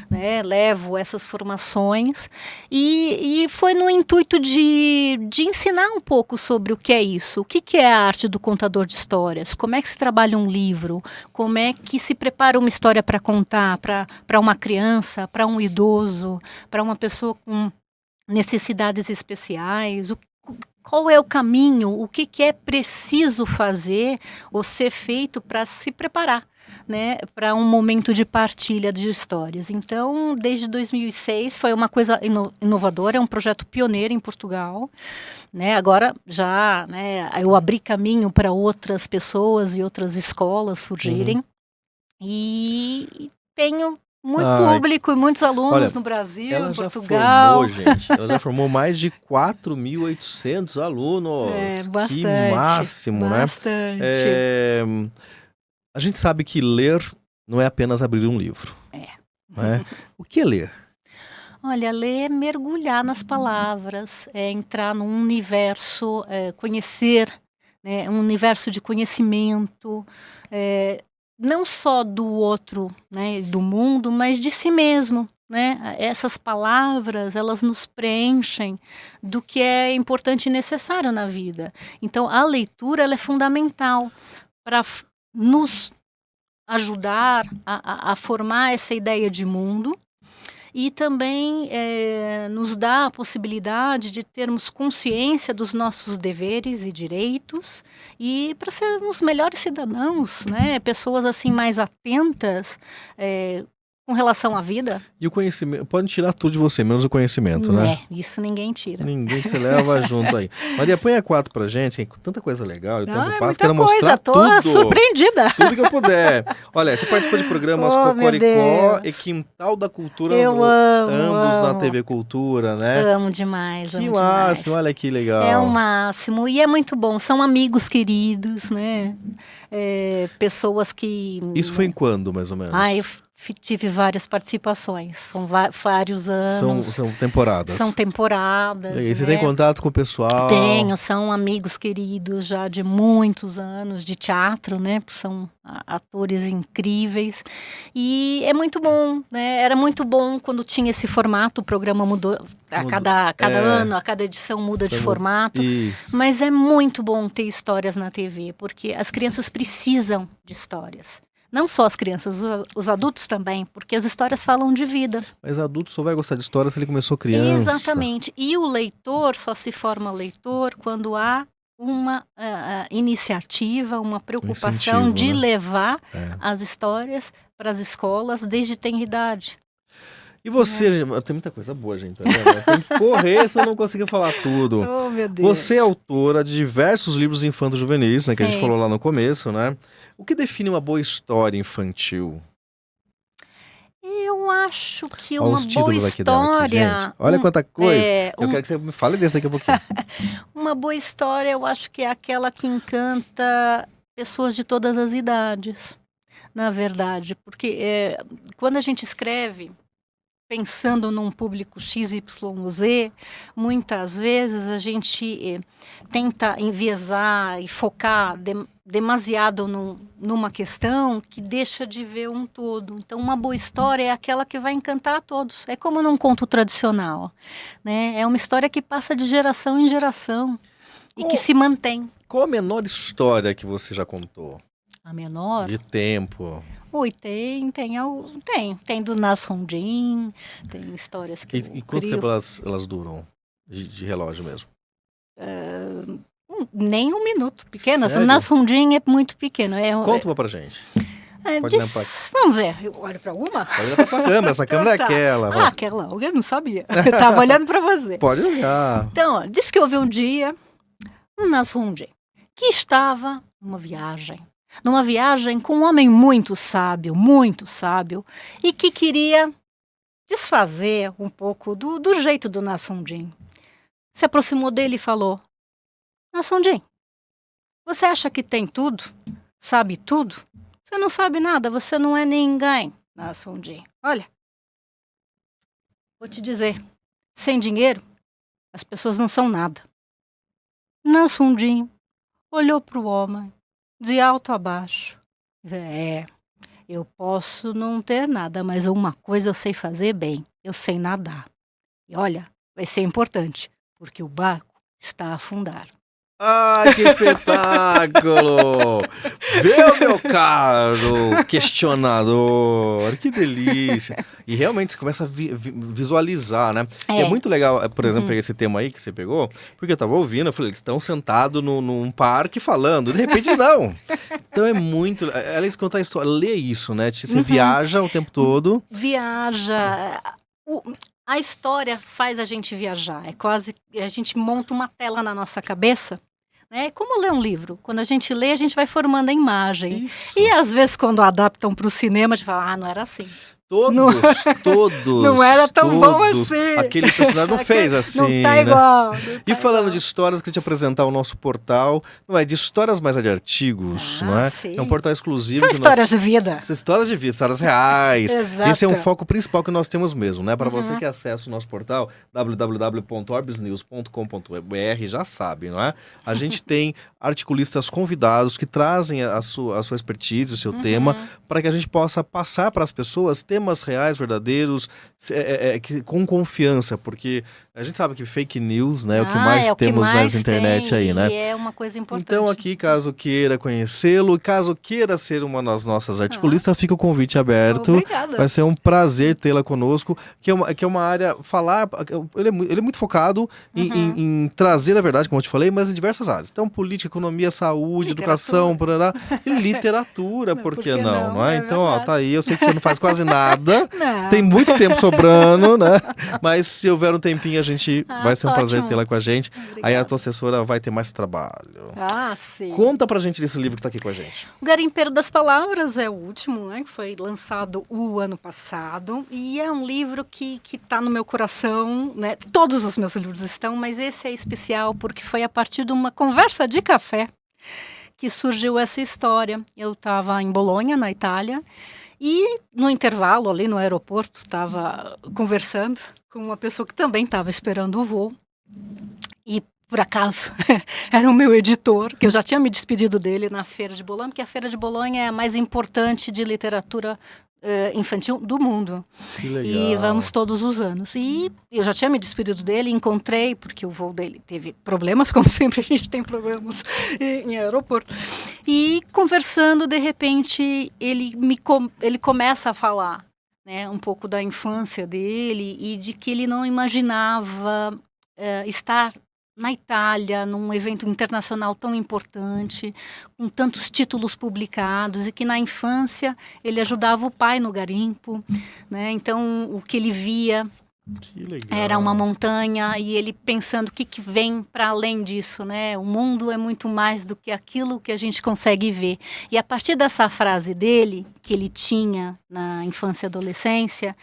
né? Levo essas formações e foi no intuito de ensinar um pouco sobre o que é isso, o que é a arte do contador de histórias, como é que se trabalha um livro, como é que se prepara uma história para contar para uma criança, para um idoso, para uma pessoa com necessidades especiais, qual é o caminho, o que é preciso fazer ou ser feito para se preparar, né, para um momento de partilha de histórias. Então, desde 2006 foi uma coisa inovadora, é um projeto pioneiro em Portugal, né? Agora já, né, eu abri caminho para outras pessoas e outras escolas surgirem e tenho muito público e muitos alunos olha, no Brasil, Ela em já Portugal. formou, gente. Ela já formou mais de 4.800 alunos. Bastante. Que máximo, Bastante. né? A gente sabe que ler não é apenas abrir um livro. Né? O que é ler? Olha, ler é mergulhar nas palavras, é entrar num universo, conhecer, né, um universo de conhecimento, não só do outro, né, do mundo, mas de si mesmo. Né? Essas palavras, elas nos preenchem do que é importante e necessário na vida. Então, a leitura ela é fundamental para nos ajudar a formar essa ideia de mundo e também nos dá a possibilidade de termos consciência dos nossos deveres e direitos e para sermos melhores cidadãos, né? Pessoas assim mais atentas com relação à vida. E o conhecimento, pode tirar tudo de você, menos o conhecimento, né? Isso ninguém tira. Ninguém se leva junto aí. Maria, põe a 4 pra gente, tem tanta coisa legal, o tempo passa, muita quero coisa, mostrar tô tudo. surpreendida. Tudo que eu puder. Olha, você participou de programas Oh, meu Cocoricó Deus. e Quintal da Cultura, Eu amo, ambos na amo. TV Cultura, né? Amo demais, Que amo máximo, demais. olha que legal. É o máximo e é muito bom. São amigos queridos, né? Pessoas que... Isso foi em quando, mais ou menos? Eu tive várias participações. São vários anos. São temporadas. São temporadas. E você né? tem contato com o pessoal? Tenho, são amigos queridos já de muitos anos de teatro, né? São atores incríveis. E é muito bom, né? Era muito bom quando tinha esse formato, o programa mudou a cada ano, a cada edição muda de formato. Isso. Mas é muito bom ter histórias na TV, porque as crianças precisam de histórias. Não só as crianças, os adultos também, porque as histórias falam de vida. Mas adulto só vai gostar de história se ele começou criança. Exatamente. E o leitor só se forma leitor quando há uma iniciativa, uma preocupação incentivo, de né? levar as histórias para as escolas desde tenra idade. E você, tem muita coisa boa, gente. Tá vendo? Tem que correr se eu não conseguir falar tudo. Oh, meu Deus. Você é autora de diversos livros infanto-juvenis, né? Que a gente Sim. falou lá no começo, né? O que define uma boa história infantil? Eu acho que Olha uma os boa títulos aqui dela aqui, história... gente. Olha quanta coisa. Eu um- quero que você me fale desse daqui a pouquinho. Uma boa história, eu acho que é aquela que encanta pessoas de todas as idades, na verdade. Porque quando a gente escreve pensando num público XYZ, muitas vezes a gente tenta enviesar e focar demasiado numa questão que deixa de ver um todo. Então, uma boa história é aquela que vai encantar a todos. É como num conto tradicional, né? É uma história que passa de geração em geração e que se mantém. Qual a menor história que você já contou? A menor? De tempo. Ui, tem do Nasrondin, tem histórias que E quanto tempo elas duram? De relógio mesmo? Nem um minuto. Pequenas. Sério? O Nasrondin é muito pequeno. Conta uma pra gente. Pode olhar pra... Vamos ver. Eu olho pra uma? Pode olhar pra sua câmera. Essa câmera Tá. é aquela. Ah, aquela. Eu não sabia. Eu tava olhando pra você. Pode olhar. Então, ó, diz que houve um dia um Nasrondin que estava numa viagem com um homem muito sábio, e que queria desfazer um pouco do jeito do Nasrondin. Se aproximou dele e falou: Nasrondin, você acha que tem tudo? Sabe tudo? Você não sabe nada, você não é ninguém, Nasrondin. Olha, vou te dizer, sem dinheiro, as pessoas não são nada. Nasrondin olhou para o homem, de alto a baixo. Eu posso não ter nada, mas uma coisa eu sei fazer bem, eu sei nadar. E olha, vai ser importante, porque o barco está a afundar. Ai, que espetáculo! Vê, meu caro questionador, que delícia! E realmente você começa a visualizar, né? E é muito legal, por exemplo, pegar esse tema aí que você pegou, porque eu tava ouvindo, eu falei, eles estão sentados num parque falando, de repente não. Então é muito... Eles contam a história, lê isso, né? Você viaja o tempo todo. Viaja... A história faz a gente viajar, é quase... A gente monta uma tela na nossa cabeça. É como ler um livro. Quando a gente lê, a gente vai formando a imagem. Isso. E às vezes, quando adaptam para o cinema, a gente fala, não era assim. Todos. Não era tão bom assim. Aquele personagem não fez assim, não tá igual. E falando de histórias, queria te apresentar o nosso portal, não é de histórias, mas é de artigos, não é? Sim. É um portal exclusivo. São histórias de vida. Histórias de vida, histórias reais. Exato. Esse é um foco principal que nós temos mesmo, né? Para você que acessa o nosso portal, www.orbisnews.com.br, já sabe, não é? A gente tem articulistas convidados que trazem a sua expertise, o seu tema, para que a gente possa passar para as pessoas temas reais, verdadeiros, com confiança, porque a gente sabe que fake news, né, é o que mais temos nas internet aí, né? E é uma coisa importante. Então aqui, caso queira conhecê-lo, caso queira ser uma das nossas articulistas, fica o convite aberto. Obrigada. Vai ser um prazer tê-la conosco, que é uma área, ele é muito focado em trazer a verdade, como eu te falei, mas em diversas áreas. Então, política, economia, saúde, educação, e literatura, por que não é? Então, ó, tá aí, eu sei que você não faz quase nada, tem muito tempo sobrando, né? Mas se houver um tempinho, a gente vai ser um prazer tê-la com a gente. Obrigada. Aí a tua assessora vai ter mais trabalho. Sim. Conta pra gente desse livro que tá aqui com a gente. O Garimpeiro das Palavras é o último, né? Que foi lançado o ano passado. E é um livro que tá no meu coração, né? Todos os meus livros estão, mas esse é especial porque foi a partir de uma conversa de café que surgiu essa história. Eu estava em Bolonha, na Itália, e no intervalo ali no aeroporto estava conversando com uma pessoa que também estava esperando o voo. E por acaso era o meu editor, que eu já tinha me despedido dele na Feira de Bolonha, porque a Feira de Bolonha é a mais importante de literatura infantil do mundo. Que legal. E vamos todos os anos. E eu já tinha me despedido dele, encontrei, porque o voo dele teve problemas, como sempre a gente tem problemas em aeroporto. E conversando, de repente, ele começa a falar, né, um pouco da infância dele e de que ele não imaginava estar na Itália, num evento internacional tão importante, com tantos títulos publicados, e que na infância ele ajudava o pai no garimpo, né? Então o que ele via era uma montanha, e ele pensando o que vem para além disso, né? O mundo é muito mais do que aquilo que a gente consegue ver. E a partir dessa frase dele, que ele tinha na infância e adolescência,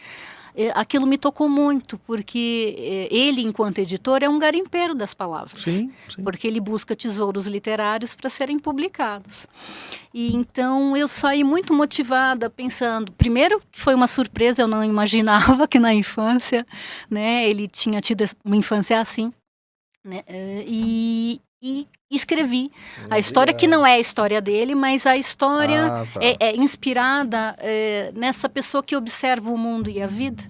aquilo me tocou muito, porque ele, enquanto editor, é um garimpeiro das palavras. Sim. Porque ele busca tesouros literários para serem publicados. E então eu saí muito motivada, pensando, primeiro que foi uma surpresa, eu não imaginava que na infância, né, ele tinha tido uma infância assim, né, e escrevi a história que não é a história dele, mas a história é inspirada nessa pessoa que observa o mundo e a vida.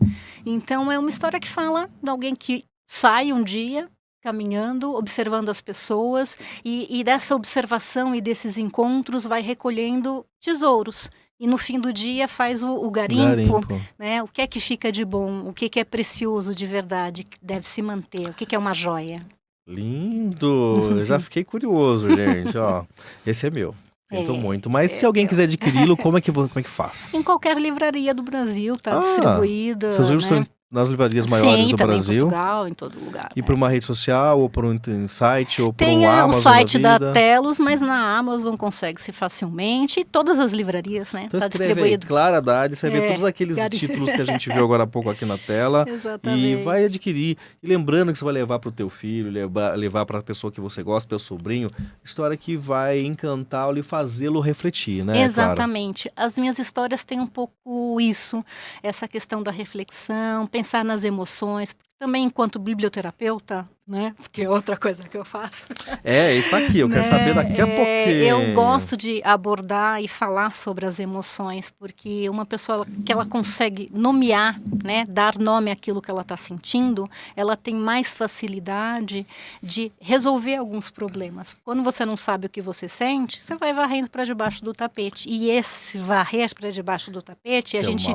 Então é uma história que fala de alguém que sai um dia caminhando, observando as pessoas e dessa observação e desses encontros vai recolhendo tesouros. E no fim do dia faz o garimpo, né? O que é que fica de bom, o que é precioso de verdade, que deve se manter, o que é uma joia. Lindo! Eu já fiquei curioso, gente. Ó, esse é meu. Sinto muito. Mas se alguém quiser adquiri-lo, como é que faz? Em qualquer livraria do Brasil, está distribuída. Seus livros estão nas livrarias maiores do Brasil? Em Portugal, em todo lugar. E por uma rede social, ou por um site, ou por Tem um Amazon o site da da Telos, mas na Amazon consegue-se facilmente. E todas as livrarias, né? Então tá distribuído. Aí, Clara Haddad, você vai ver todos aqueles títulos que a gente viu agora há pouco aqui na tela. Exatamente. E vai adquirir. E lembrando que você vai levar para o teu filho, levar para a pessoa que você gosta, para o sobrinho, história que vai encantá-lo e fazê-lo refletir, né? Exatamente. Clara? As minhas histórias têm um pouco isso, essa questão da reflexão, pensar nas emoções, também enquanto biblioterapeuta, né? Que é outra coisa que eu faço. Está aqui, eu quero saber daqui a pouquinho. Eu gosto de abordar e falar sobre as emoções, porque uma pessoa que ela consegue nomear, né? Dar nome àquilo que ela está sentindo, ela tem mais facilidade de resolver alguns problemas. Quando você não sabe o que você sente, você vai varrendo para debaixo do tapete. E esse varrer para debaixo do tapete, a gente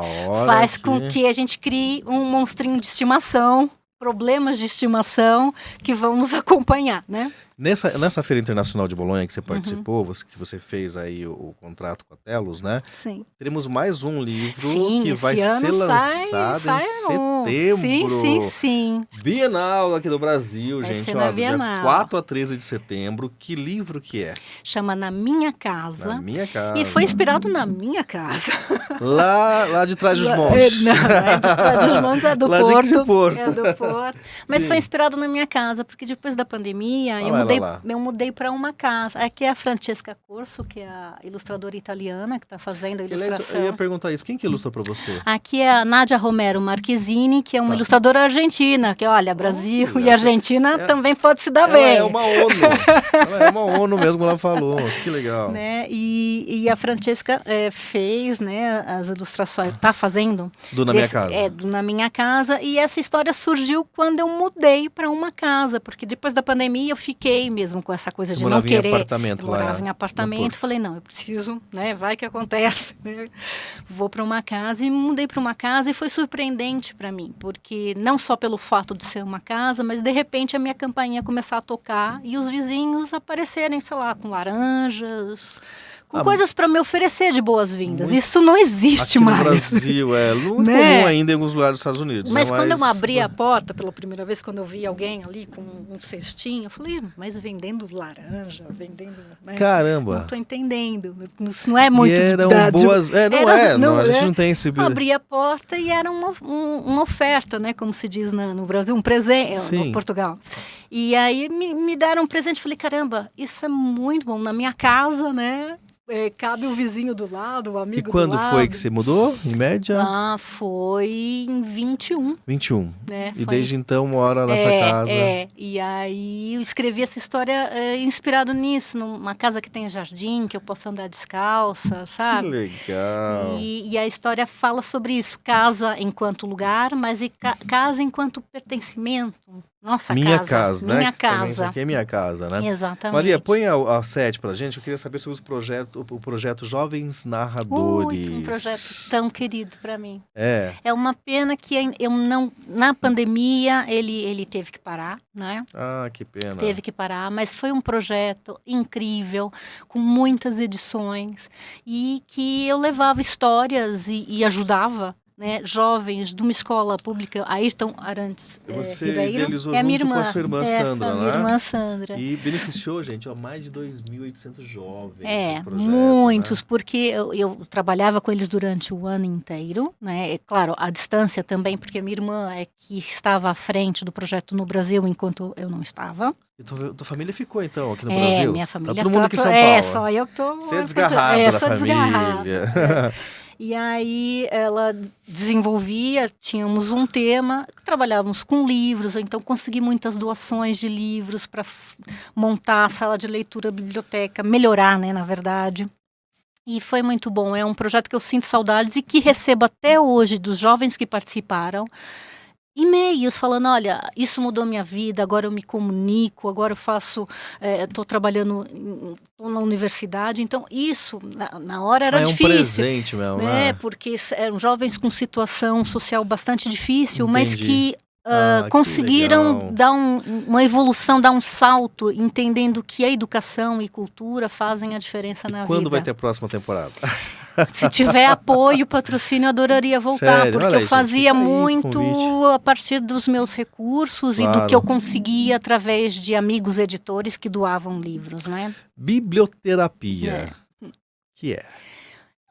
faz com que a gente crie um monstrinho de estimação, problemas de estimação que vão nos acompanhar, né? Nessa Feira Internacional de Bolonha que você participou, que você fez aí o contrato com a Telos, né? Sim. Teremos mais um livro que vai ser lançado em setembro. Sim. Bienal aqui do Brasil, vai gente. Ser na Bienal. Dia 4 a 13 de setembro. Que livro que é? Chama Na Minha Casa. Na Minha Casa. E foi inspirado na minha casa. Lá de Trás dos Montes. Não, é de Trás dos Montes, é do lá Porto. De Porto. É do Porto. Mas foi inspirado na minha casa, porque depois da pandemia eu mudei para uma casa. Aqui é a Francesca Corso, que é a ilustradora italiana que está fazendo a ilustração. Eu ia perguntar isso. Quem que ilustra para você? Aqui é a Nádia Romero Marquezine, que é uma ilustradora argentina, que olha, Brasil e Argentina também pode se dar bem. É uma ONU. Ela é uma ONU mesmo, ela falou. Que legal. Né? E a Francesca fez, né, as ilustrações, está fazendo. Na Minha Casa. Do Na Minha Casa. E essa história surgiu quando eu mudei para uma casa, porque depois da pandemia eu fiquei mesmo com essa coisa de não querer. Eu morava em apartamento, falei, não, eu preciso, né, vai que acontece, né? Vou para uma casa e mudei para uma casa e foi surpreendente para mim, porque não só pelo fato de ser uma casa, mas de repente a minha campainha começar a tocar e os vizinhos aparecerem, sei lá, com laranjas, com coisas para me oferecer de boas-vindas. Isso não existe aqui mais. No Brasil, muito comum ainda em alguns lugares dos Estados Unidos. Mas quando eu abri a porta pela primeira vez, quando eu vi alguém ali com um cestinho, eu falei, mas vendendo laranja, vendendo... Né? Caramba! Não estou entendendo. Isso não é muito... E eram boas... a gente não tem esse... Abri a porta e era uma oferta, né? Como se diz no Brasil, um presente, no Portugal. E aí me deram um presente, falei, caramba, isso é muito bom. Na minha casa, né? Cabe o vizinho do lado, o amigo do lado. E quando foi que você mudou, em média? Foi em 21. 21. Né? E desde então mora nessa casa. E aí eu escrevi essa história inspirado nisso, numa casa que tem jardim, que eu posso andar descalça, sabe? Que legal. E a história fala sobre isso, casa enquanto lugar, mas casa enquanto pertencimento. Nossa minha casa, né? Minha casa. Isso aqui é minha casa, né? Exatamente. Maria, põe a 7 pra gente. Eu queria saber sobre o projeto Jovens Narradores. Um projeto tão querido para mim. É uma pena que eu não... Na pandemia, ele teve que parar, né? Ah, que pena. Teve que parar, mas foi um projeto incrível, com muitas edições, e que eu levava histórias e ajudava, né, jovens de uma escola pública, Ayrton Arantes Você Ribeiro. idealizou É a minha junto com irmã. a sua irmã Sandra, a né? minha irmã Sandra. E beneficiou, gente, mais de 2.800 jovens. Esse projeto, Muitos, né? porque eu trabalhava com eles durante o ano inteiro, né? É claro, a distância também, porque minha irmã é que estava à frente do projeto no Brasil enquanto eu não estava. E tua família ficou, então, aqui no Brasil? Minha família Tá todo mundo aqui em São Paulo. só eu que tô... Você é desgarrada da sou desgarrada. família. E aí ela desenvolvia, tínhamos um tema, trabalhávamos com livros, então consegui muitas doações de livros para montar a sala de leitura, a biblioteca, melhorar, né, na verdade. E foi muito bom, é um projeto que eu sinto saudades e que recebo até hoje dos jovens que participaram, e-mails falando, olha, isso mudou minha vida, agora eu me comunico, agora eu faço, estou trabalhando, estou na universidade, então isso, na hora era difícil. É um presente mesmo, né? Porque eram jovens com situação social bastante difícil, Entendi. mas que Que conseguiram legal. dar uma evolução, dar um salto, entendendo que a educação e cultura fazem a diferença na vida. Quando vai ter a próxima temporada? Se tiver apoio, patrocínio, eu adoraria voltar, Sério? porque Olha aí, eu fazia gente, fica aí o muito convite. a partir dos meus recursos e do Claro. que eu conseguia através de amigos editores que doavam livros, né? Biblioterapia. Que é?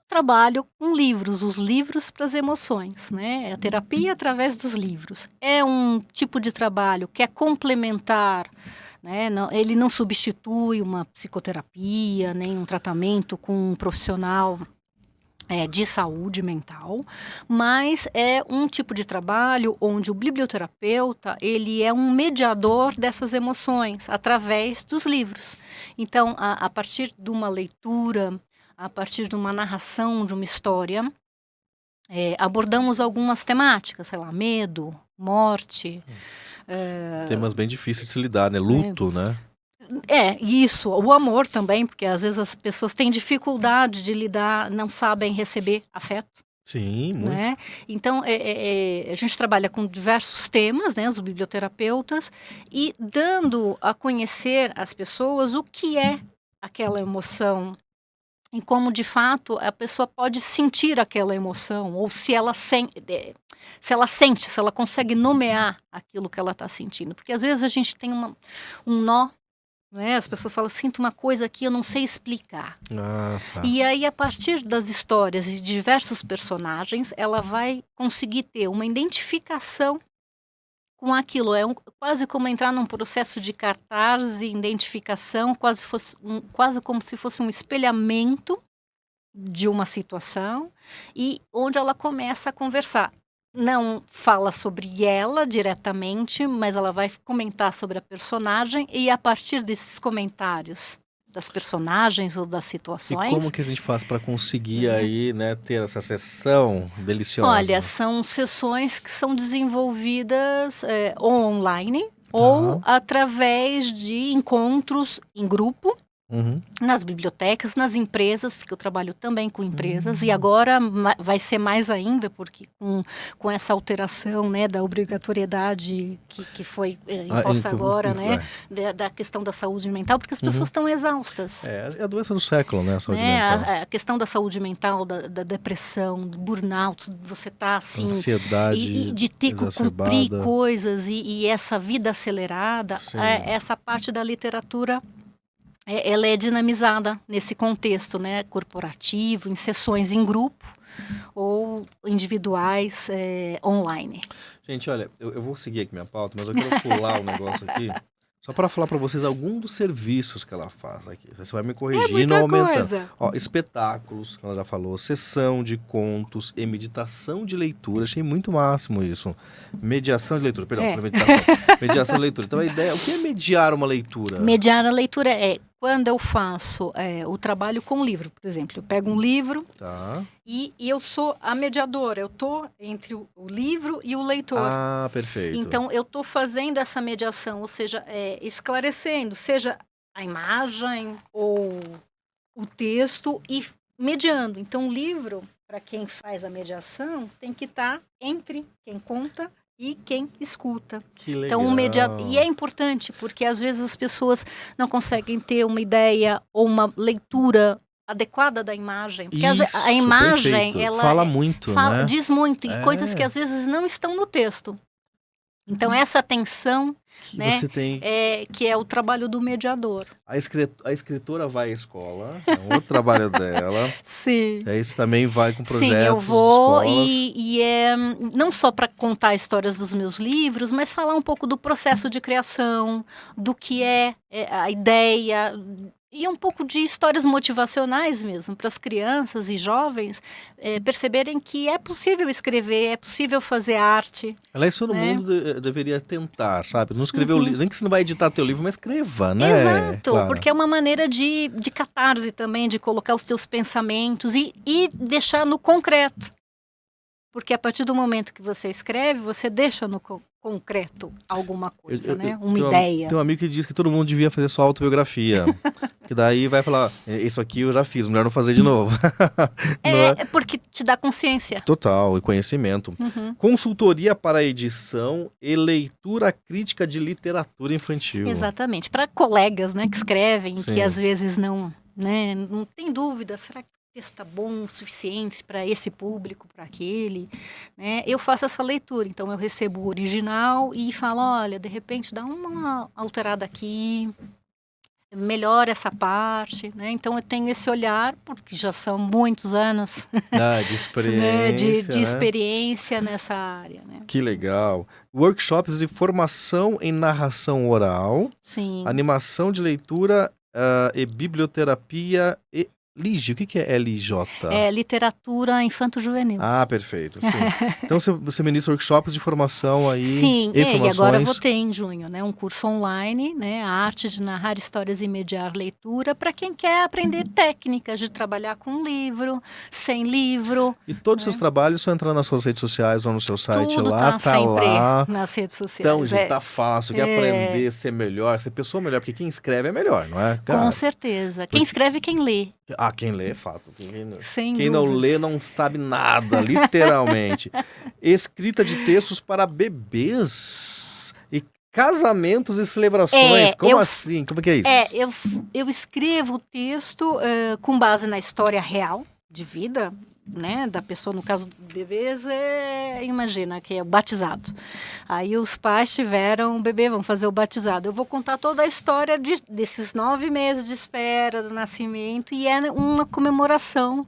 Trabalho com livros, os livros para as emoções, né? A terapia através dos livros. É um tipo de trabalho que é complementar, né? Ele não substitui uma psicoterapia, nem um tratamento com um profissional de saúde mental, mas é um tipo de trabalho onde o biblioterapeuta ele é um mediador dessas emoções através dos livros. Então, a partir de uma leitura, a partir de uma narração de uma história, abordamos algumas temáticas, sei lá, medo, morte. Temas bem difíceis de se lidar, né? Luto, né? Isso, o amor também, porque às vezes as pessoas têm dificuldade de lidar, não sabem receber afeto. Sim, muito. Né? Então, a gente trabalha com diversos temas, né, os biblioterapeutas, e dando a conhecer às pessoas o que é aquela emoção e como, de fato, a pessoa pode sentir aquela emoção, ou se ela sente, se ela consegue nomear aquilo que ela está sentindo. Porque, às vezes, a gente tem um nó, né? As pessoas falam, sinto uma coisa aqui, eu não sei explicar. Tá. E aí, a partir das histórias de diversos personagens, ela vai conseguir ter uma identificação com aquilo. Quase como entrar num processo de catarse, identificação, quase como se fosse um espelhamento de uma situação, e onde ela começa a conversar. Não fala sobre ela diretamente, mas ela vai comentar sobre a personagem, e a partir desses comentários das personagens ou das situações... E como que a gente faz para conseguir aí, né, ter essa sessão deliciosa? Olha, são sessões que são desenvolvidas ou online ou através de encontros em grupo, nas bibliotecas, nas empresas, porque eu trabalho também com empresas, e agora vai ser mais ainda, porque com essa alteração, né, da obrigatoriedade que foi imposta agora, né, da questão da saúde mental, porque as pessoas estão exaustas. É a doença do século, né, a saúde mental. A questão da saúde mental, da depressão, do burnout, você tá assim... Ansiedade e de ter que cumprir coisas, e essa vida acelerada, essa parte da literatura... ela é dinamizada nesse contexto, né, corporativo, em sessões em grupo ou individuais online. Gente, olha, eu vou seguir aqui minha pauta, mas eu quero pular um negócio aqui, só para falar para vocês algum dos serviços que ela faz aqui. Você vai me corrigindo ou aumentando. Ó, espetáculos, ela já falou, sessão de contos e meditação de leitura. Achei muito máximo isso. Mediação de leitura, perdão, meditação. Mediação de leitura. Então a ideia, o que é mediar uma leitura? Mediar a leitura é quando eu faço o trabalho com livro, por exemplo. Eu pego um livro e eu sou a mediadora. Eu estou entre o livro e o leitor. Ah, perfeito. Então, eu estou fazendo essa mediação, ou seja, esclarecendo, seja a imagem ou o texto e mediando. Então, o livro, para quem faz a mediação, tem que estar entre quem conta e quem escuta. Que legal. Então, e é importante, porque às vezes as pessoas não conseguem ter uma ideia ou uma leitura adequada da imagem. Porque Isso, a imagem, perfeito. ela Fala muito, né? diz muito, e coisas que É. às vezes não estão no texto. Então, essa atenção, Que né, você tem... que é o trabalho do mediador. A escritora vai à escola, é um outro trabalho dela. Sim. Aí você também vai com projetos Sim, eu de vou escolas. e é não só para contar histórias dos meus livros, mas falar um pouco do processo de criação, do que é a ideia, e um pouco de histórias motivacionais mesmo, para as crianças e jovens perceberem que é possível escrever, é possível fazer arte. Aliás, todo né? mundo deveria tentar, sabe? Não escrever o livro, nem que você não vai editar teu livro, mas escreva, né? Exato, Clara? porque é uma maneira de catarse também, de colocar os teus pensamentos e deixar no concreto. Porque a partir do momento que você escreve, você deixa no concreto alguma coisa, né? Uma ideia. Tem um amigo que diz que todo mundo devia fazer sua autobiografia. Que daí vai falar, isso aqui eu já fiz, melhor não fazer de novo. Não É porque te dá consciência. Total, e conhecimento. Uhum. Consultoria para edição e leitura crítica de literatura infantil. Exatamente. Para colegas, né, que escrevem, Sim. que às vezes não tem dúvida, será que o texto está bom o suficiente para esse público, para aquele? Né? Eu faço essa leitura, então eu recebo o original e falo, olha, de repente dá uma alterada aqui, melhora essa parte, né? Então eu tenho esse olhar, porque já são muitos anos De experiência. de experiência nessa área, né? Que legal. Workshops de formação em narração oral, Sim. animação de leitura e biblioterapia e LIJ. O que é LIJ? É literatura infanto-juvenil. Ah, perfeito. Sim. Então você ministra workshops de formação aí. Sim, e e formações. agora eu vou ter em junho, né, um curso online, né, a arte de narrar histórias e mediar leitura, para quem quer aprender técnicas de trabalhar com livro, sem livro. E todos os seus trabalhos são entrar nas suas redes sociais ou no seu site Tudo lá, tá sempre lá. nas redes sociais. Então, gente, tá fácil. Quer aprender, ser melhor, ser pessoa melhor, porque quem escreve é melhor, não é? Cara, Com certeza. Quem escreve e quem lê. quem lê é fato. Sem Quem não dúvida. lê não sabe nada, literalmente. Escrita de textos para bebês e casamentos e celebrações. Como assim? Como que é isso? Eu escrevo o texto com base na história real de vida, né, da pessoa. No caso dos bebês, imagina que é o batizado. Aí os pais tiveram um bebê, vão fazer o batizado. Eu vou contar toda a história desses 9 meses de espera, do nascimento, e é uma comemoração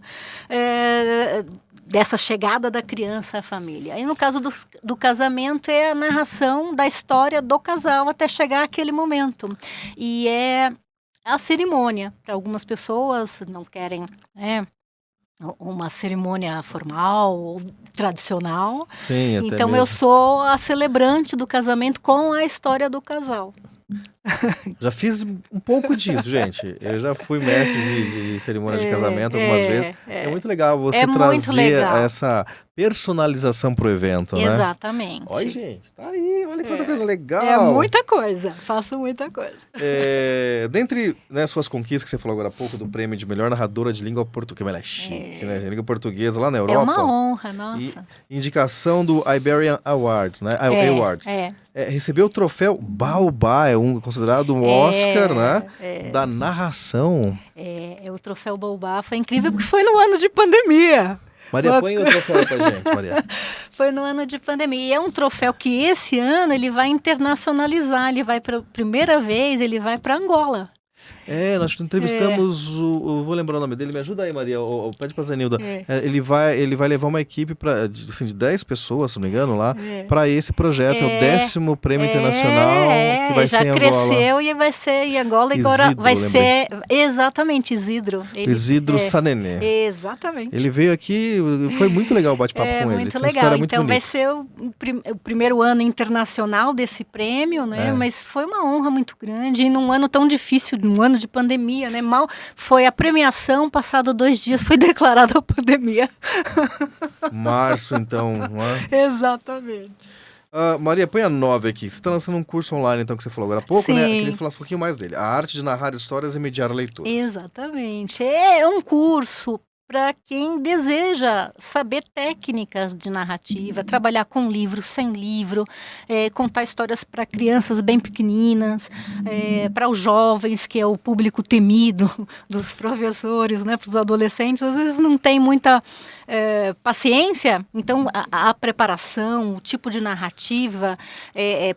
dessa chegada da criança à família. Aí no caso do casamento é a narração da história do casal até chegar àquele momento. E é a cerimônia. Para algumas pessoas não querem, né, uma cerimônia formal ou tradicional. Sim, até Então mesmo. eu sou a celebrante do casamento com a história do casal. Já fiz um pouco disso, gente. Eu já fui mestre de cerimônia de casamento algumas vezes. É muito legal você muito trazer legal. essa personalização pro evento, né? Exatamente. Olha, gente, tá aí. Olha quanta coisa legal. É muita coisa. Faço muita coisa. Dentre suas conquistas que você falou agora há pouco, do prêmio de melhor narradora de língua portuguesa, ela é chique, né? Língua portuguesa lá na Europa. É uma honra, nossa. E indicação do Iberian Awards, né? Awards. Recebeu o troféu Baobá, considerado um Oscar, né? Da narração. O troféu Baobá foi incrível porque foi no ano de pandemia. Maria, põe o troféu pra gente, Maria. Foi no ano de pandemia. E é um troféu que esse ano ele vai internacionalizar. Ele vai para primeira vez, ele vai para Angola. Nós entrevistamos vou lembrar o nome dele, me ajuda aí, Maria, pede pra Zenilda. Ele vai levar uma equipe de 10 pessoas, se não me engano, lá, para esse projeto, é o 10º prêmio internacional que vai ser em Angola. Já cresceu e vai ser em Angola, e agora vai ser, exatamente, Isidro. Isidro Sanenê. Exatamente. Ele veio aqui, foi muito legal o bate-papo com ele. Muito legal, então vai ser o primeiro ano internacional desse prêmio, né? Mas foi uma honra muito grande, e num ano tão difícil, num ano de pandemia, né? Mal foi a premiação, passado 2 dias foi declarada a pandemia. Março, então, não é? Exatamente. Maria, põe a 9 aqui. Você está lançando um curso online, então, que você falou agora há pouco, Sim. né? Eu queria falar um pouquinho mais dele. A arte de narrar histórias e mediar leituras. Exatamente. É um curso para quem deseja saber técnicas de narrativa, trabalhar com livro, sem livro, contar histórias para crianças bem pequeninas, para os jovens, que é o público temido dos professores, né, para os adolescentes, às vezes não tem muita paciência, então a preparação, o tipo de narrativa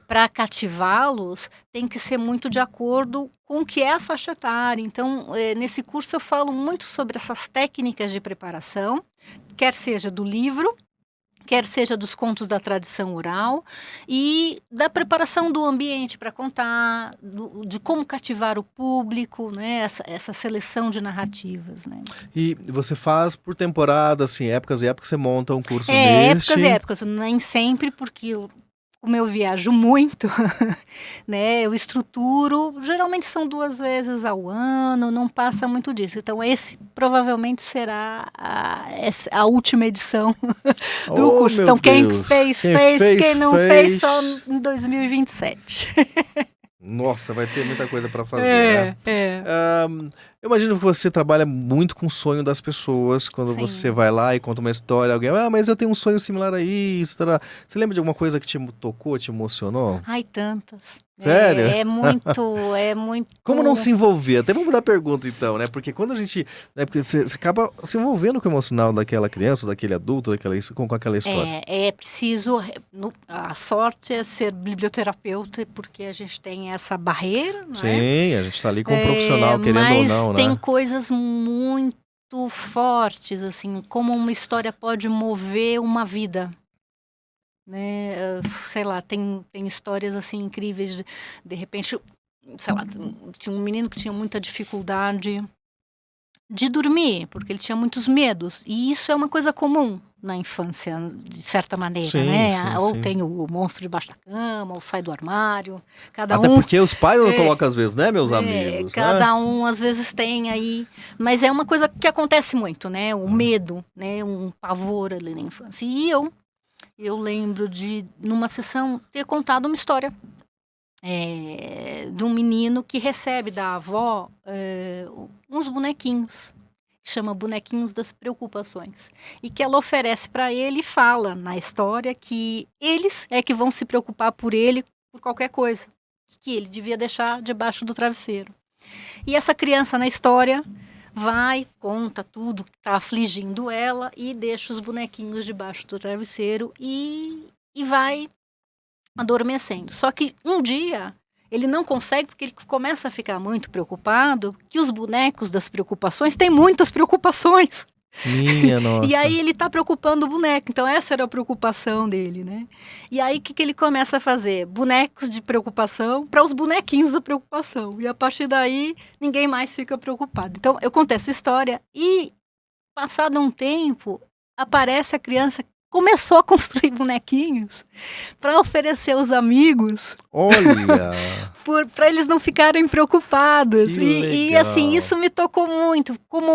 para cativá-los tem que ser muito de acordo com o que é a faixa etária. Então, nesse curso eu falo muito sobre essas técnicas de preparação, quer seja do livro, quer seja dos contos da tradição oral e da preparação do ambiente para contar, de como cativar o público, né? Essa seleção de narrativas, né? E você faz por temporada, assim, épocas e épocas, você monta um curso épocas e épocas, nem sempre, porque como eu viajo muito, né, eu estruturo, geralmente são 2 vezes ao ano, não passa muito disso. Então, esse provavelmente será a última edição do curso. Então, quem fez, quem não fez, só em 2027. Nossa, vai ter muita coisa para fazer, né? Eu imagino que você trabalha muito com o sonho das pessoas, quando Sim. você vai lá e conta uma história, alguém, mas eu tenho um sonho similar a isso, tará. Você lembra de alguma coisa que te tocou, te emocionou? Ai, tantas. Sério? É muito... Como não se envolver? Até vamos mudar a pergunta então, né? Porque quando a gente... Porque você acaba se envolvendo com o emocional daquela criança, daquele adulto, com aquela história. É preciso... A sorte é ser biblioterapeuta, porque a gente tem essa barreira, não é? Sim, a gente tá ali como profissional, querendo ou não, mas tem né? coisas muito fortes, assim, como uma história pode mover uma vida. Né? Sei lá, tem histórias assim incríveis, de repente, sei lá, tinha um menino que tinha muita dificuldade de dormir, porque ele tinha muitos medos, e isso é uma coisa comum na infância, de certa maneira, Sim, né? sim, Ou sim. tem o monstro debaixo da cama, ou sai do armário, cada Até um... porque os pais não colocam às vezes, né, meus amigos? Cada né? um às vezes tem aí, mas é uma coisa que acontece muito, né? O medo, né? Um pavor ali na infância. E eu lembro de, numa sessão, ter contado uma história de um menino que recebe da avó uns bonequinhos, que chama Bonequinhos das Preocupações, e que ela oferece para ele e fala na história que eles é que vão se preocupar por ele por qualquer coisa, que ele devia deixar debaixo do travesseiro. E essa criança na história vai, conta tudo que está afligindo ela e deixa os bonequinhos debaixo do travesseiro e vai adormecendo. Só que um dia ele não consegue, porque ele começa a ficar muito preocupado, que os bonecos das preocupações têm muitas preocupações. Minha nossa. E aí ele tá preocupando o boneco, então essa era a preocupação dele, né? E aí o que ele começa a fazer? Bonecos de preocupação para os bonequinhos da preocupação. E a partir daí ninguém mais fica preocupado. Então eu contei essa história e, passado um tempo, aparece a criança que começou a construir bonequinhos para oferecer aos amigos. Olha! Para eles não ficarem preocupados. Que E legal. assim, isso me tocou muito. Como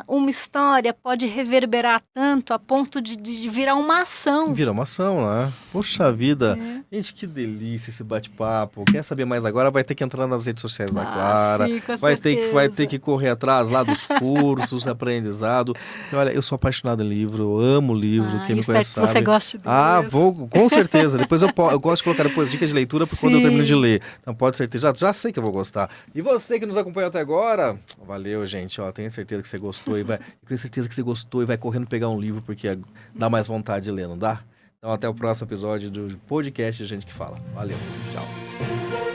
uma história pode reverberar tanto a ponto de virar uma ação. Vira uma ação, né? Poxa vida. Gente, que delícia esse bate-papo. Quer saber mais agora? Vai ter que entrar nas redes sociais da Clara. Sim, com vai certeza. ter que correr atrás lá dos cursos, aprendizado. E olha, eu sou apaixonado em livro, eu amo livro. Quem me espero conhece que você sabe. goste dele. Vou, com certeza. Depois eu gosto de colocar depois dicas de leitura por quando eu termino de ler. Então pode ser certeza, já sei que eu vou gostar. E você que nos acompanhou até agora, valeu, gente, ó, tenho certeza que você gostou e vai correndo pegar um livro porque dá mais vontade de ler, não dá? Então até o próximo episódio do podcast Gente que Fala. Valeu, tchau.